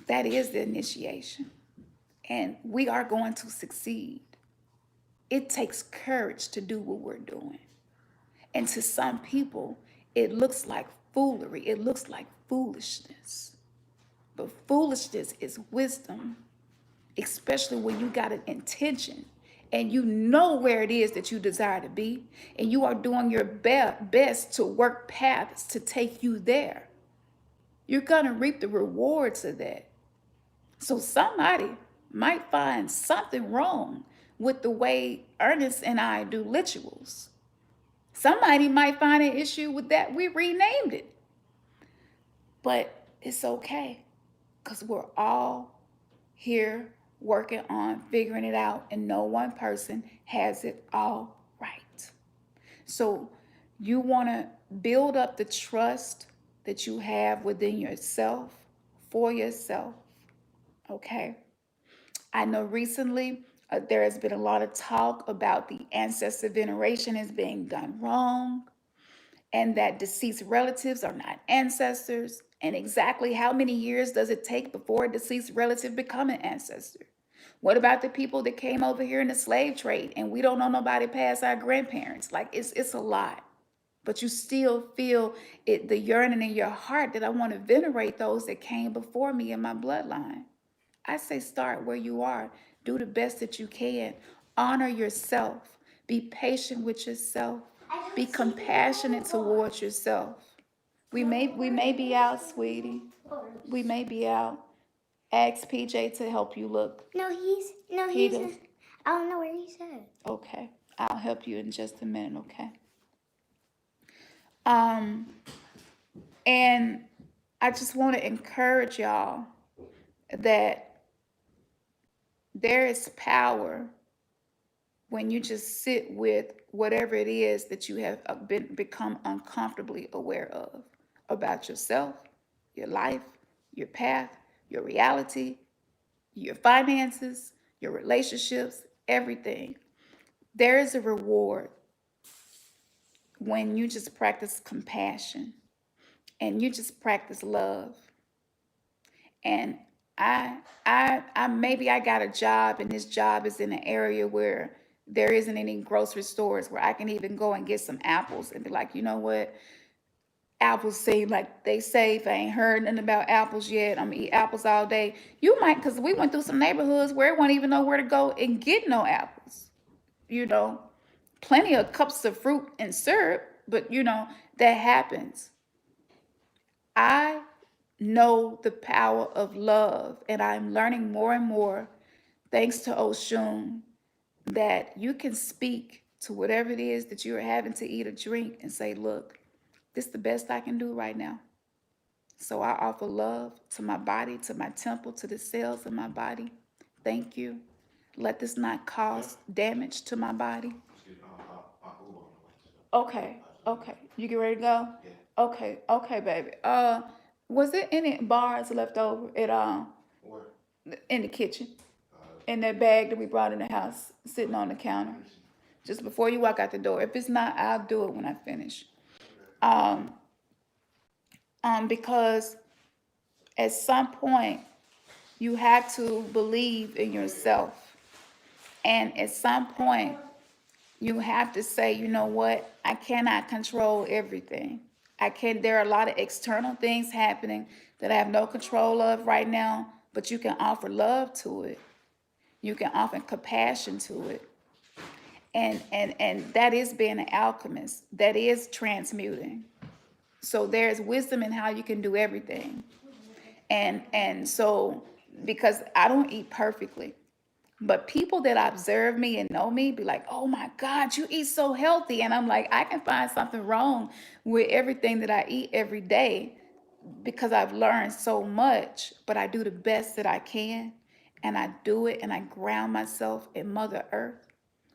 That is the initiation. And we are going to succeed. It takes courage to do what we're doing. And to some people, it looks like foolery. It looks like foolishness. But foolishness is wisdom, especially when you got an intention and you know where it is that you desire to be, and you are doing your best to work paths to take you there. You're going to reap the rewards of that. So somebody might find something wrong with the way Ernest and I do rituals. Somebody might find an issue with that we renamed it. But it's okay, because we're all here working on figuring it out, and no one person has it all right. So you want to build up the trust that you have within yourself for yourself, okay? I know recently there has been a lot of talk about the ancestor veneration as being done wrong, and that deceased relatives are not ancestors. And exactly how many years does it take before a deceased relative become an ancestor? What about the people that came over here in the slave trade and we don't know nobody past our grandparents? Like, it's a lot. But you still feel it, the yearning in your heart that I want to venerate those that came before me in my bloodline. I say start where you are. Do the best that you can. Honor yourself. Be patient with yourself. Be compassionate towards yourself. We may be out, sweetie. We may be out. Ask PJ to help you look. He does. I don't know where he's at. Okay. I'll help you in just a minute, okay? And I just want to encourage y'all that there is power when you just sit with whatever it is that you have become uncomfortably aware of about yourself, your life, your path, your reality, your finances, your relationships, everything. There is a reward when you just practice compassion and you just practice love. And I maybe I got a job, and this job is in an area where there isn't any grocery stores where I can even go and get some apples and be like, you know what? Apples seem like they safe. I ain't heard nothing about apples yet. I'm gonna eat apples all day. You might, because we went through some neighborhoods where I won't even know where to go and get no apples. you know, plenty of cups of fruit and syrup, but that happens. I know the power of love, and I'm learning more and more, thanks to Oshun, that you can speak to whatever it is that you're having to eat or drink and say, look, this is the best I can do right now. So I offer love to my body, to my temple, to the cells of my body. Thank you. Let this not cause damage to my body. Okay, okay. You get ready to go? Okay, okay, baby. Was there any bars left over at in the kitchen? In that bag that we brought in the house, sitting on the counter? Just before you walk out the door. If it's not, I'll do it when I finish. Um, because at some point you have to believe in yourself. And at some point, you have to say, you know what? I cannot control everything. I can There are a lot of external things happening that I have no control of right now, but you can offer love to it. You can offer compassion to it. And that is being an alchemist. That is transmuting. So there's wisdom in how you can do everything. And so, because I don't eat perfectly, but people that observe me and know me be like, oh my God, you eat so healthy. And I'm like, I can find something wrong with everything that I eat every day because I've learned so much, but I do the best that I can. And I do it and I ground myself in Mother Earth.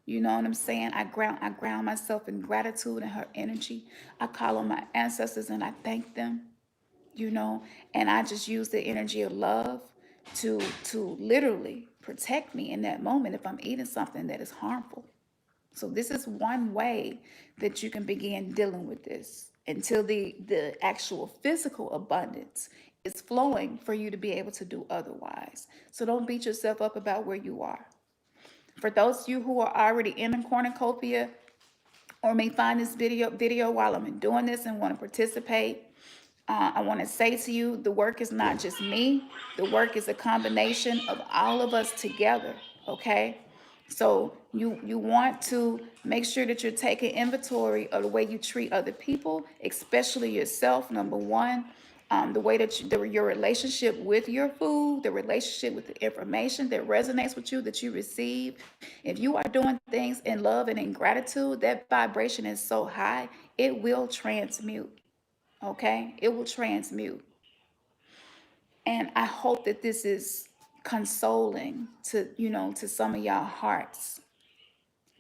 You know what I'm saying? I ground myself in gratitude and her energy. I call on my ancestors and I thank them, and I just use the energy of love to literally protect me in that moment if I'm eating something that is harmful. So this is one way that you can begin dealing with this until the actual physical abundance is flowing for you to be able to do otherwise. So don't beat yourself up about where you are. For those of you who are already in a cornucopia or may find this video while I'm doing this and want to participate, I want to say to you, the work is not just me. The work is a combination of all of us together. Okay, so you want to make sure that you're taking inventory of the way you treat other people, especially yourself. Number one, the way that your relationship with your food, the relationship with the information that resonates with you that you receive. If you are doing things in love and in gratitude, that vibration is so high, it will transmute. Okay, it will transmute. And I hope that this is consoling to some of y'all hearts,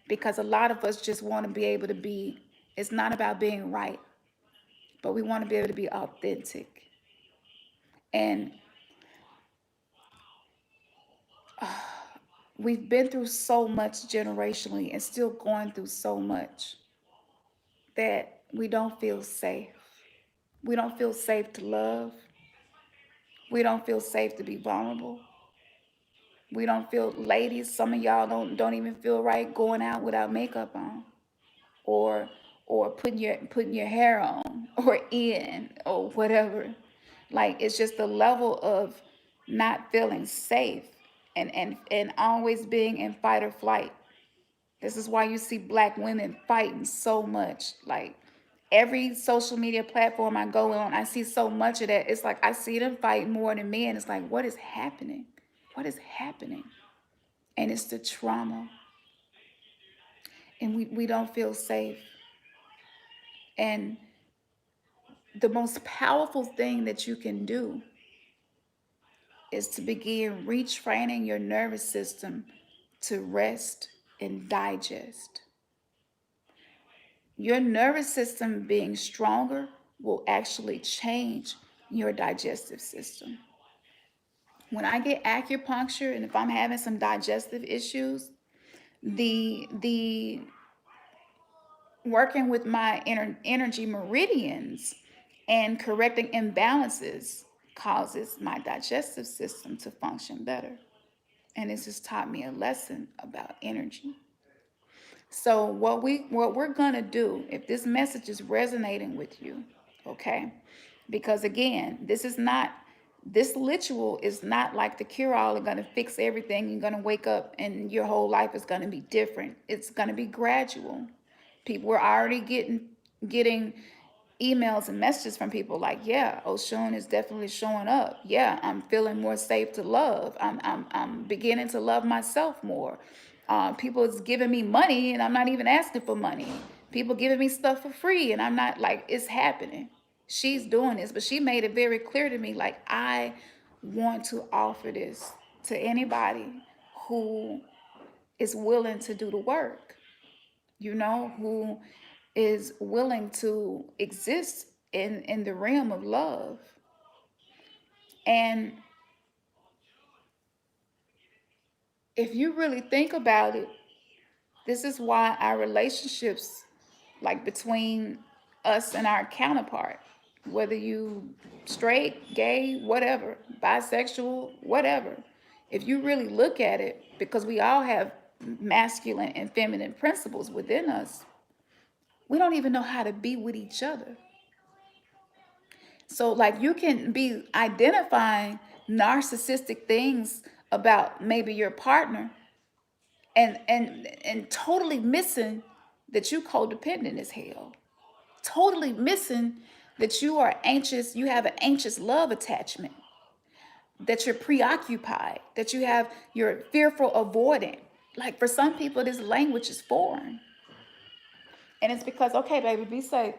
because a lot of us just want to be able to be, it's not about being right, but we want to be able to be authentic. And we've been through so much generationally and still going through so much that we don't feel safe. We don't feel safe to love. We don't feel safe to be vulnerable. We don't feel, ladies, some of y'all don't even feel right going out without makeup on, or putting your hair on or in or whatever. Like, it's just the level of not feeling safe, and always being in fight or flight. This is why you see black women fighting so much. Like, every social media platform I go on, I see so much of that. It's like I see them fight more than men. It's like, what is happening? What is happening? And it's the trauma. And we don't feel safe. And the most powerful thing that you can do is to begin retraining your nervous system to rest and digest. Your nervous system being stronger will actually change your digestive system. When I get acupuncture and if I'm having some digestive issues, the working with my energy meridians and correcting imbalances causes my digestive system to function better. And this has taught me a lesson about energy. So what we're gonna do, if this message is resonating with you, okay? Because again, this is not This ritual is not like the cure all and going to fix everything. You're going to wake up and your whole life is going to be different. It's going to be gradual. People are already getting emails and messages from people like, yeah, Oshun is definitely showing up. Yeah, I'm feeling more safe to love. I'm beginning to love myself more. People is giving me money and I'm not even asking for money. People giving me stuff for free and I'm not like, it's happening. She's doing this, but she made it very clear to me like, I want to offer this to anybody who is willing to do the work, who is willing to exist in the realm of love. And if you really think about it, this is why our relationships, like between us and our counterpart, whether you straight, gay, whatever, bisexual, whatever, if you really look at it, because we all have masculine and feminine principles within us, we don't even know how to be with each other. So, like, you can be identifying narcissistic things about maybe your partner and totally missing that you codependent as hell. Totally missing that you are anxious, you have an anxious love attachment, that you're preoccupied, that you're fearful avoidant. Like for some people, this language is foreign. And it's because, okay, baby, be safe.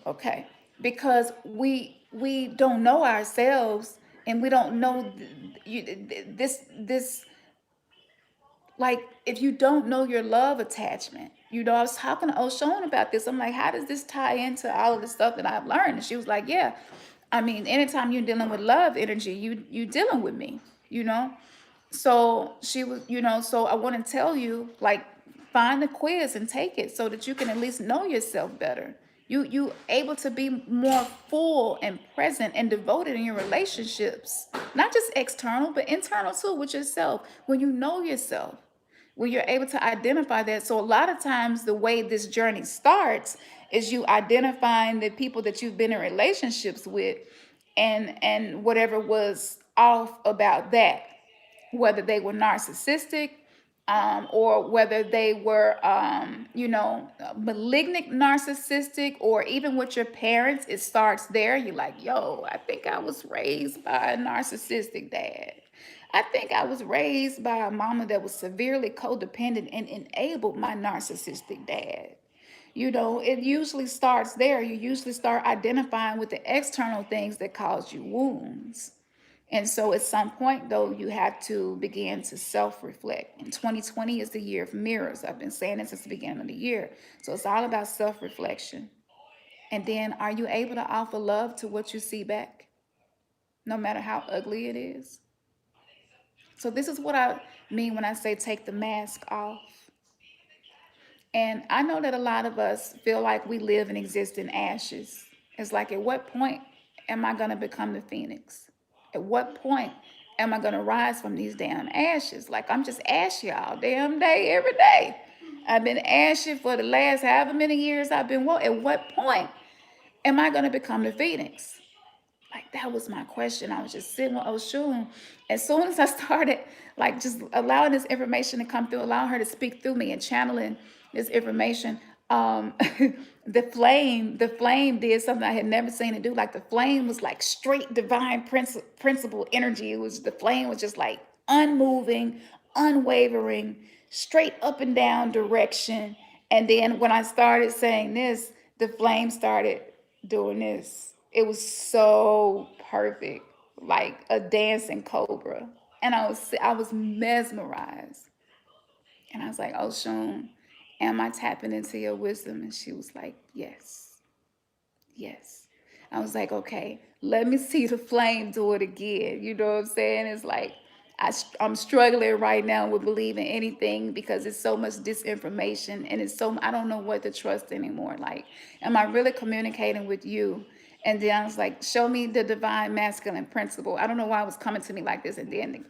Okay, because we don't know ourselves and we don't know this like if you don't know your love attachment. I was talking to Oshun about this. I'm like, how does this tie into all of the stuff that I've learned? And she was like, yeah, I mean, anytime you're dealing with love energy, you dealing with me, you know. So she was, so I want to tell you, like, find the quiz and take it so that you can at least know yourself better. You able to be more full and present and devoted in your relationships, not just external but internal too, with yourself. When you know yourself, when you're able to identify that. So a lot of times the way this journey starts is you identifying the people that you've been in relationships with, and whatever was off about that, whether they were narcissistic, or whether they were, malignant narcissistic, or even with your parents, it starts there. You're like, yo, I think I was raised by a narcissistic dad. I think I was raised by a mama that was severely codependent and enabled my narcissistic dad. It usually starts there. You usually start identifying with the external things that cause you wounds. And so at some point, though, you have to begin to self reflect. And 2020 is the year of mirrors. I've been saying this since the beginning of the year. So it's all about self reflection. And then, are you able to offer love to what you see back, no matter how ugly it is? So, this is what I mean when I say take the mask off. And I know that a lot of us feel like we live and exist in ashes. It's like, at what point am I going to become the phoenix? At what point am I going to rise from these damn ashes? Like, I'm just ashy all damn day, every day. I've been ashy for the last however many years I've been. At what point am I going to become the phoenix? Like, that was my question. I was just sitting with Oshun. As soon as I started, like, just allowing this information to come through, allowing her to speak through me and channeling this information, um, the flame did something I had never seen it do. Like, the flame was like straight divine principle energy. The flame was just like unmoving, unwavering, straight up and down direction. And then when I started saying this, the flame started doing this. It was so perfect, like a dancing cobra. And I was mesmerized. And I was like, "Oh, Sean, am I tapping into your wisdom?" And she was like, "Yes, yes." I was like, "Okay, let me see the flame do it again." You know what I'm saying? It's like I'm struggling right now with believing anything because it's so much disinformation and I don't know what to trust anymore. Like, am I really communicating with you? And then I was like, show me the divine masculine principle. I don't know why it was coming to me like this. And then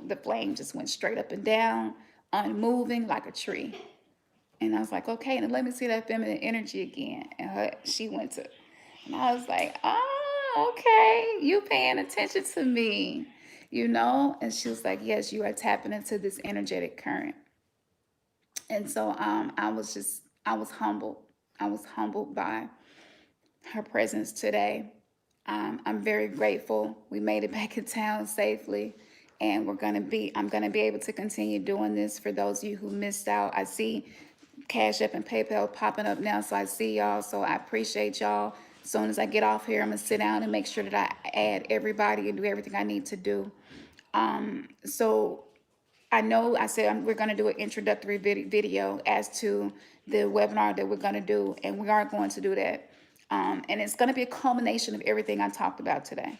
the flame just went straight up and down, unmoving like a tree. And I was like, okay, now let me see that feminine energy again. And she went to, and I was like, ah. Oh, okay. You paying attention to me, And she was like, yes, you are tapping into this energetic current. And so I was humbled. I was humbled by her presence today. I'm very grateful. We made it back in town safely, and I'm gonna be able to continue doing this for those of you who missed out. I see Cash App and PayPal popping up now, so I see y'all. So I appreciate y'all. As soon as I get off here, I'm gonna sit down and make sure that I add everybody and do everything I need to do. So I know I said we're going to do an introductory video as to the webinar that we're going to do, and we are going to do that. And it's going to be a culmination of everything I talked about today.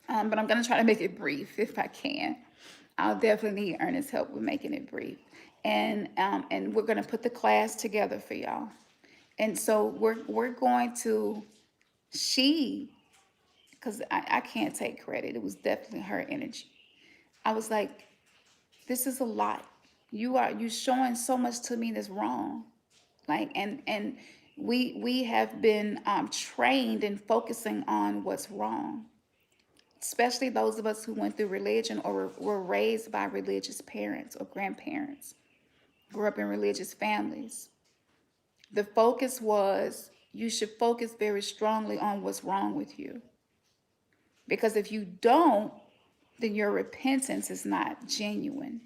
But I'm going to try to make it brief if I can. I'll definitely need Ernest's help with making it brief. And we're going to put the class together for y'all. And so we're going to, she, because I can't take credit. It was definitely her energy. I was like, this is a lot. You showing so much to me that's wrong. Like and we have been trained in focusing on what's wrong, especially those of us who went through religion or were raised by religious parents or grandparents, grew up in religious families. The focus was you should focus very strongly on what's wrong with you. Because if you don't, then your repentance is not genuine.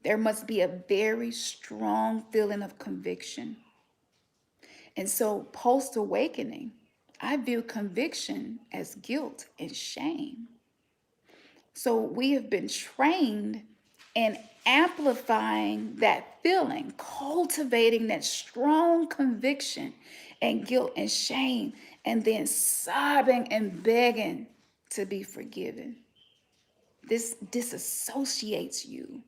There must be a very strong feeling of conviction. And so, post awakening, I view conviction as guilt and shame. So, we have been trained in amplifying that feeling, cultivating that strong conviction and guilt and shame, and then sobbing and begging to be forgiven. This disassociates you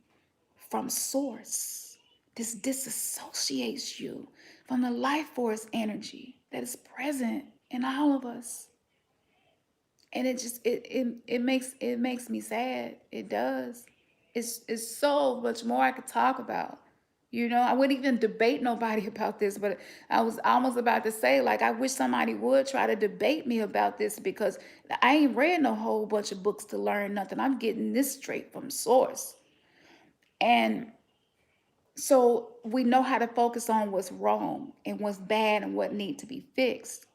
from source. This disassociates you from the life force energy that is present in all of us. And it makes me sad. It does. It's so much more I could talk about. I wouldn't even debate nobody about this, but I was almost about to say, like, I wish somebody would try to debate me about this because I ain't read no whole bunch of books to learn nothing. I'm getting this straight from source. And so we know how to focus on what's wrong and what's bad and what need to be fixed.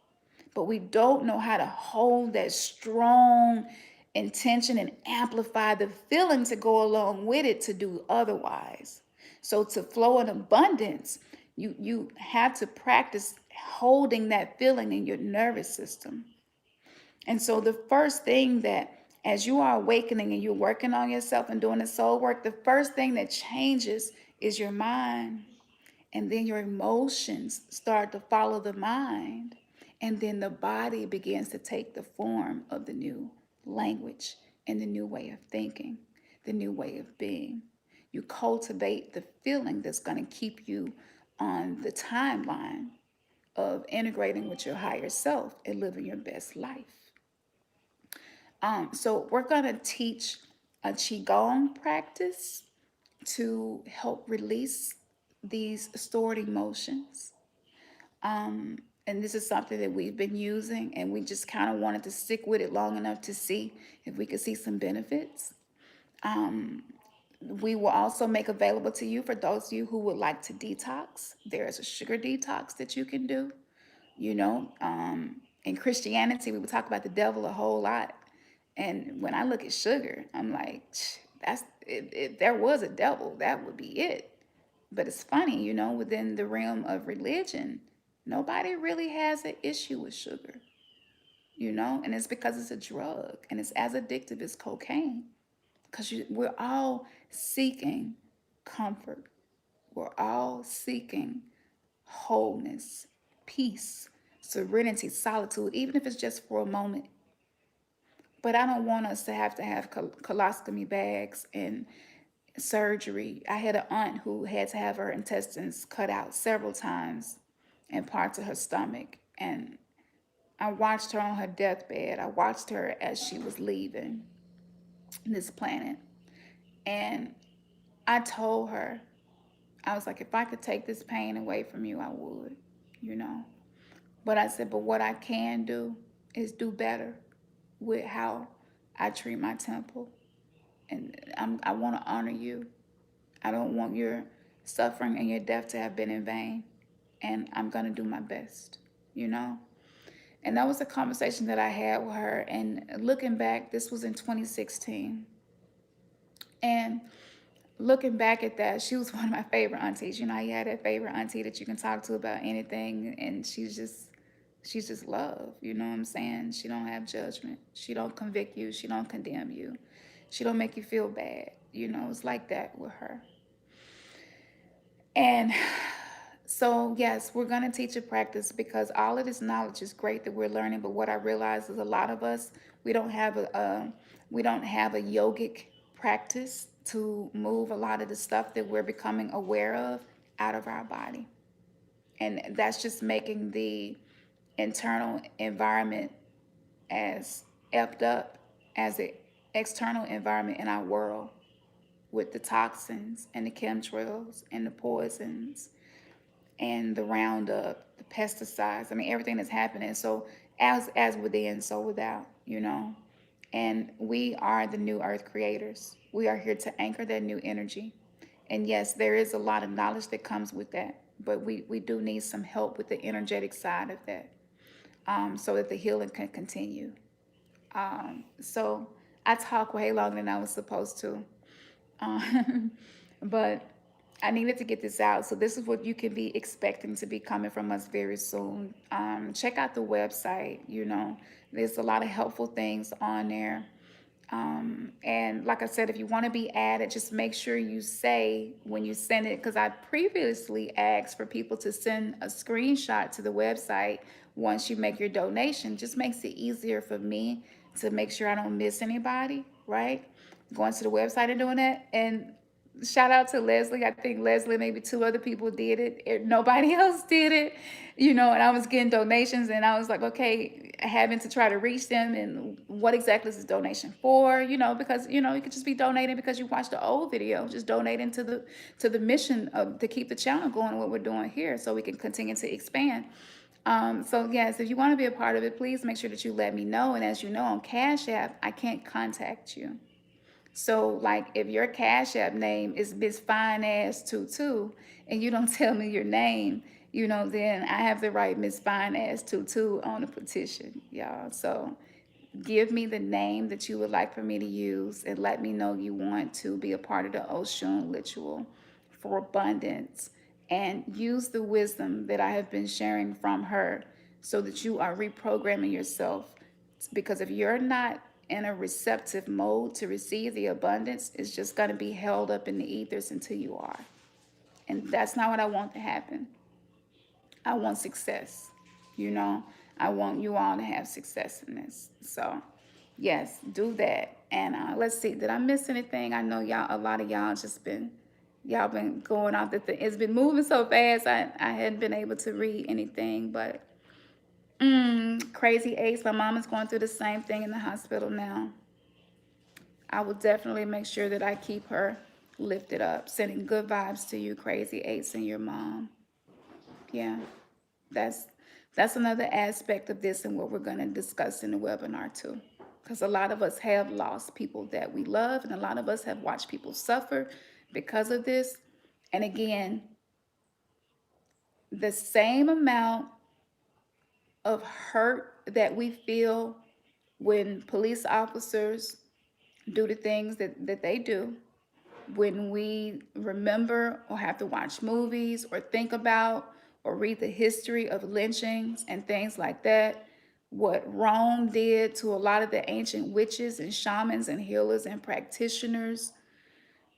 But we don't know how to hold that strong intention and amplify the feeling to go along with it to do otherwise. So to flow in abundance, you have to practice holding that feeling in your nervous system. And so the first thing that as you are awakening and you're working on yourself and doing the soul work, the first thing that changes is your mind. And then your emotions start to follow the mind. And then the body begins to take the form of the new language and the new way of thinking, the new way of being. You cultivate the feeling that's going to keep you on the timeline of integrating with your higher self and living your best life. So we're going to teach a Qigong practice to help release these stored emotions. And this is something that we've been using, and we just kind of wanted to stick with it long enough to see if we could see some benefits. We will also make available to you for those of you who would like to detox. There is a sugar detox that you can do. In Christianity, we would talk about the devil a whole lot. And when I look at sugar, I'm like, that's it, if there was a devil, that would be it. But it's funny, within the realm of religion, nobody really has an issue with sugar, and it's because it's a drug and it's as addictive as cocaine. Because we're all seeking comfort, we're all seeking wholeness, peace, serenity, solitude, even if it's just for a moment. But I don't want us to have colostomy bags and surgery. I had an aunt who had to have her intestines cut out several times and parts of her stomach. And I watched her on her deathbed. I watched her as she was leaving this planet. And I told her, I was like, if I could take this pain away from you, I would, you know. But I said, but what I can do is do better with how I treat my temple. And I want to honor you. I don't want your suffering and your death to have been in vain. And I'm going to do my best, you know? And that was a conversation that I had with her. And looking back, this was in 2016. And looking back at that, she was one of my favorite aunties. You know, you had that favorite auntie that you can talk to about anything, and she's just love. You know what I'm saying? She don't have judgment. She don't convict you. She don't condemn you. She don't make you feel bad. You know, it's like that with her. And so, yes, we're going to teach a practice because all of this knowledge is great that we're learning. But what I realize is a lot of us, we don't have we don't have a yogic practice to move a lot of the stuff that we're becoming aware of out of our body. And that's just making the internal environment as effed up as the external environment in our world with the toxins and the chemtrails and the poisons and the Roundup, the pesticides. I mean, everything that's happening. So as within, so without, you know. And we are the new earth creators. We are here to anchor that new energy. And yes, there is a lot of knowledge that comes with that, but we do need some help with the energetic side of that, so that the healing can continue. So I talk way longer than I was supposed to. But I needed to get this out. So this is what you can be expecting to be coming from us very soon. Check out the website. You know, there's a lot of helpful things on there. And like I said, if you want to be added, just make sure you say when you send it, because I previously asked for people to send a screenshot to the website once you make your donation. Just makes it easier for me to make sure I don't miss anybody, right? Going to the website and doing that. And shout out to Leslie. I think Leslie, maybe two other people did it. Nobody else did it, you know. And I was getting donations, and I was like, okay, having to try to reach them, and what exactly is this donation for? You know, because you know you could just be donating because you watched the old video, just donating to the mission of to keep the channel going. What we're doing here, so we can continue to expand. So yes, if you want to be a part of it, please make sure that you let me know. And as you know, on Cash App, I can't contact you. So, like, if your Cash App name is Miss Fine Ass Tutu, and you don't tell me your name, you know, then I have to write Miss Fine Ass Tutu on the petition, y'all. So, give me the name that you would like for me to use, and let me know you want to be a part of the Oshun ritual for abundance, and use the wisdom that I have been sharing from her so that you are reprogramming yourself. Because if you're not in a receptive mode to receive the abundance, it's just going to be held up in the ethers until you are. And that's not what I want to happen. I want success. You know, I want you all to have success in this. So, yes, do that. And let's see, did I miss anything? I know y'all, a lot of y'all just been, y'all been going off the thing. It's been moving so fast. I hadn't been able to read anything, but crazy aches. My mom is going through the same thing in the hospital now. I will definitely make sure that I keep her lifted up. Sending good vibes to you, crazy eights, and your mom. Yeah, that's that's another aspect of this and what we're going to discuss in the webinar too. Because a lot of us have lost people that we love, and a lot of us have watched people suffer because of this. And again, the same amount of hurt that we feel when police officers do the things that they do, when we remember or have to watch movies or think about or read the history of lynchings and things like that, what Rome did to a lot of the ancient witches and shamans and healers and practitioners,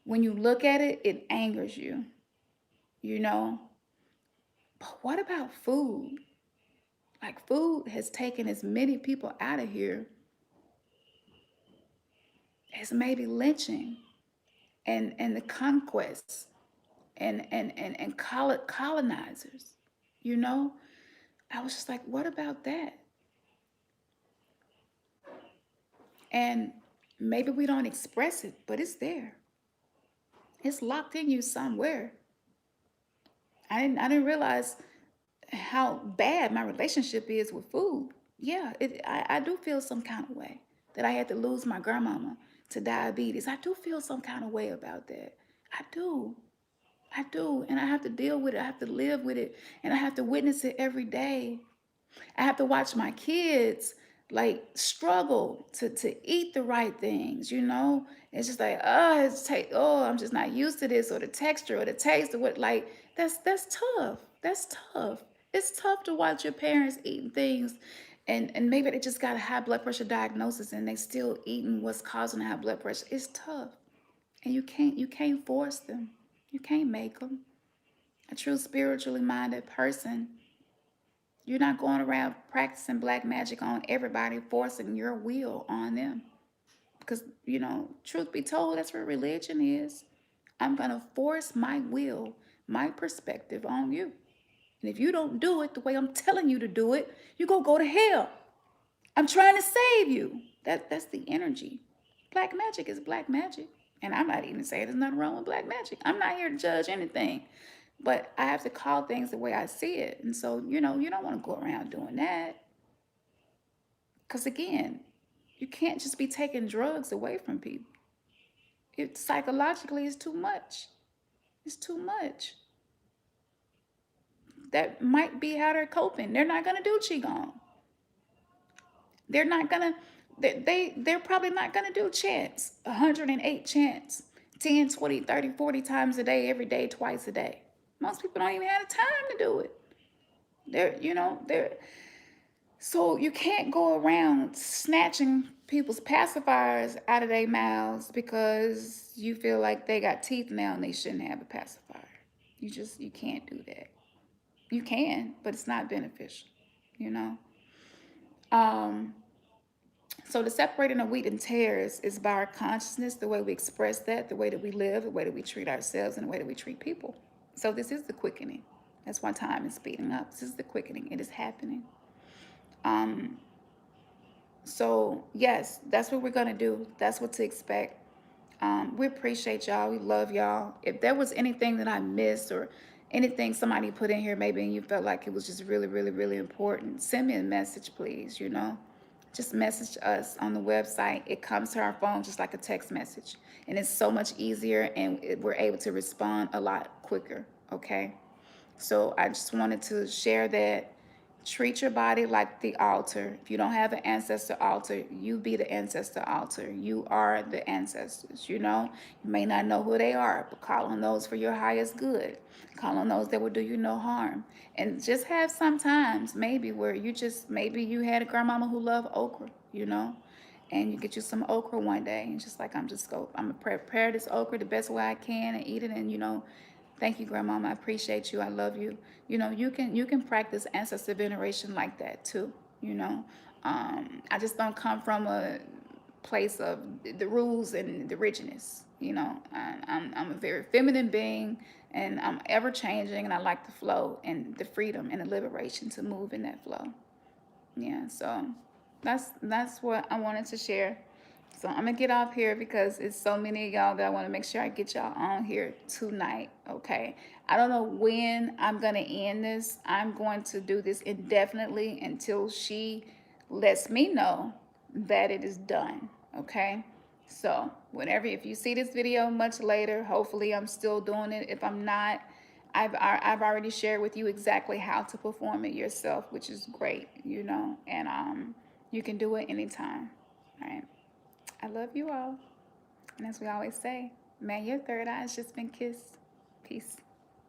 when you look at it, it angers you, you know? But what about food? Like, food has taken as many people out of here as maybe lynching and the conquests and colonizers, you know? I was just like, what about that? And maybe we don't express it, but it's there. It's locked in you somewhere. I didn't realize how bad my relationship is with food. Yeah, I do feel some kind of way that I had to lose my grandmama to diabetes. I do feel some kind of way about that. I do. I do. And I have to deal with it. I have to live with it. And I have to witness it every day. I have to watch my kids like struggle to eat the right things, you know? It's just like, I'm just not used to this, or the texture or the taste or what, like that's tough. That's tough. It's tough to watch your parents eating things, and maybe they just got a high blood pressure diagnosis and they still eating what's causing the high blood pressure. It's tough. And you can't force them. You can't make them. A true spiritually minded person, you're not going around practicing black magic on everybody, forcing your will on them. Because, truth be told, that's what religion is. I'm going to force my will, my perspective on you. And if you don't do it the way I'm telling you to do it, you're going to go to hell. I'm trying to save you. That's the energy. Black magic is black magic. And I'm not even saying there's nothing wrong with black magic. I'm not here to judge anything. But I have to call things the way I see it. And so, you don't want to go around doing that. Because again, you can't just be taking drugs away from people. It psychologically is too much. It's too much. That might be how they're coping. They're not gonna do qigong. They're not gonna. They're probably not gonna do chants. 108 chants, 10, 20, 30, 40 times a day, every day, twice a day. Most people don't even have the time to do it. They're So you can't go around snatching people's pacifiers out of their mouths because you feel like they got teeth now and they shouldn't have a pacifier. You can't do that. You can, but it's not beneficial, you know. Um, so the separating of wheat and tares is by our consciousness, the way we express that, the way that we live, the way that we treat ourselves, and the way that we treat people. So this is the quickening. That's why time is speeding up. This is the quickening. It is happening. Um, So, yes, that's what we're going to do. That's what to expect. We appreciate y'all. We love y'all. If there was anything that I missed or anything somebody put in here, maybe and you felt like it was just really, really, really important, send me a message, please. Just message us on the website. It comes to our phone just like a text message. And it's so much easier, and we're able to respond a lot quicker. Okay. So I just wanted to share that. Treat your body like the altar. If you don't have an ancestor altar, you be the ancestor altar. You are the ancestors, You may not know who they are, but call on those for your highest good. Call on those that will do you no harm. And just have some times maybe where maybe you had a grandmama who loved okra. And you get you some okra one day and just like I'm gonna prepare this okra the best way I can and eat it, and thank you, Grandmama. I appreciate you. I love you. You can practice ancestor veneration like that too. I just don't come from a place of the rules and the rigidness. I'm a very feminine being, and I'm ever changing, and I like the flow and the freedom and the liberation to move in that flow. Yeah, so that's what I wanted to share. So I'm gonna get off here because it's so many of y'all that I want to make sure I get y'all on here tonight. Okay. I don't know when I'm gonna end this. I'm going to do this indefinitely until she lets me know that it is done. Okay. So if you see this video much later, hopefully I'm still doing it. If I'm not, I've already shared with you exactly how to perform it yourself, which is great, and you can do it anytime. All right. I love you all. And as we always say, man, your third eye has just been kissed. Peace.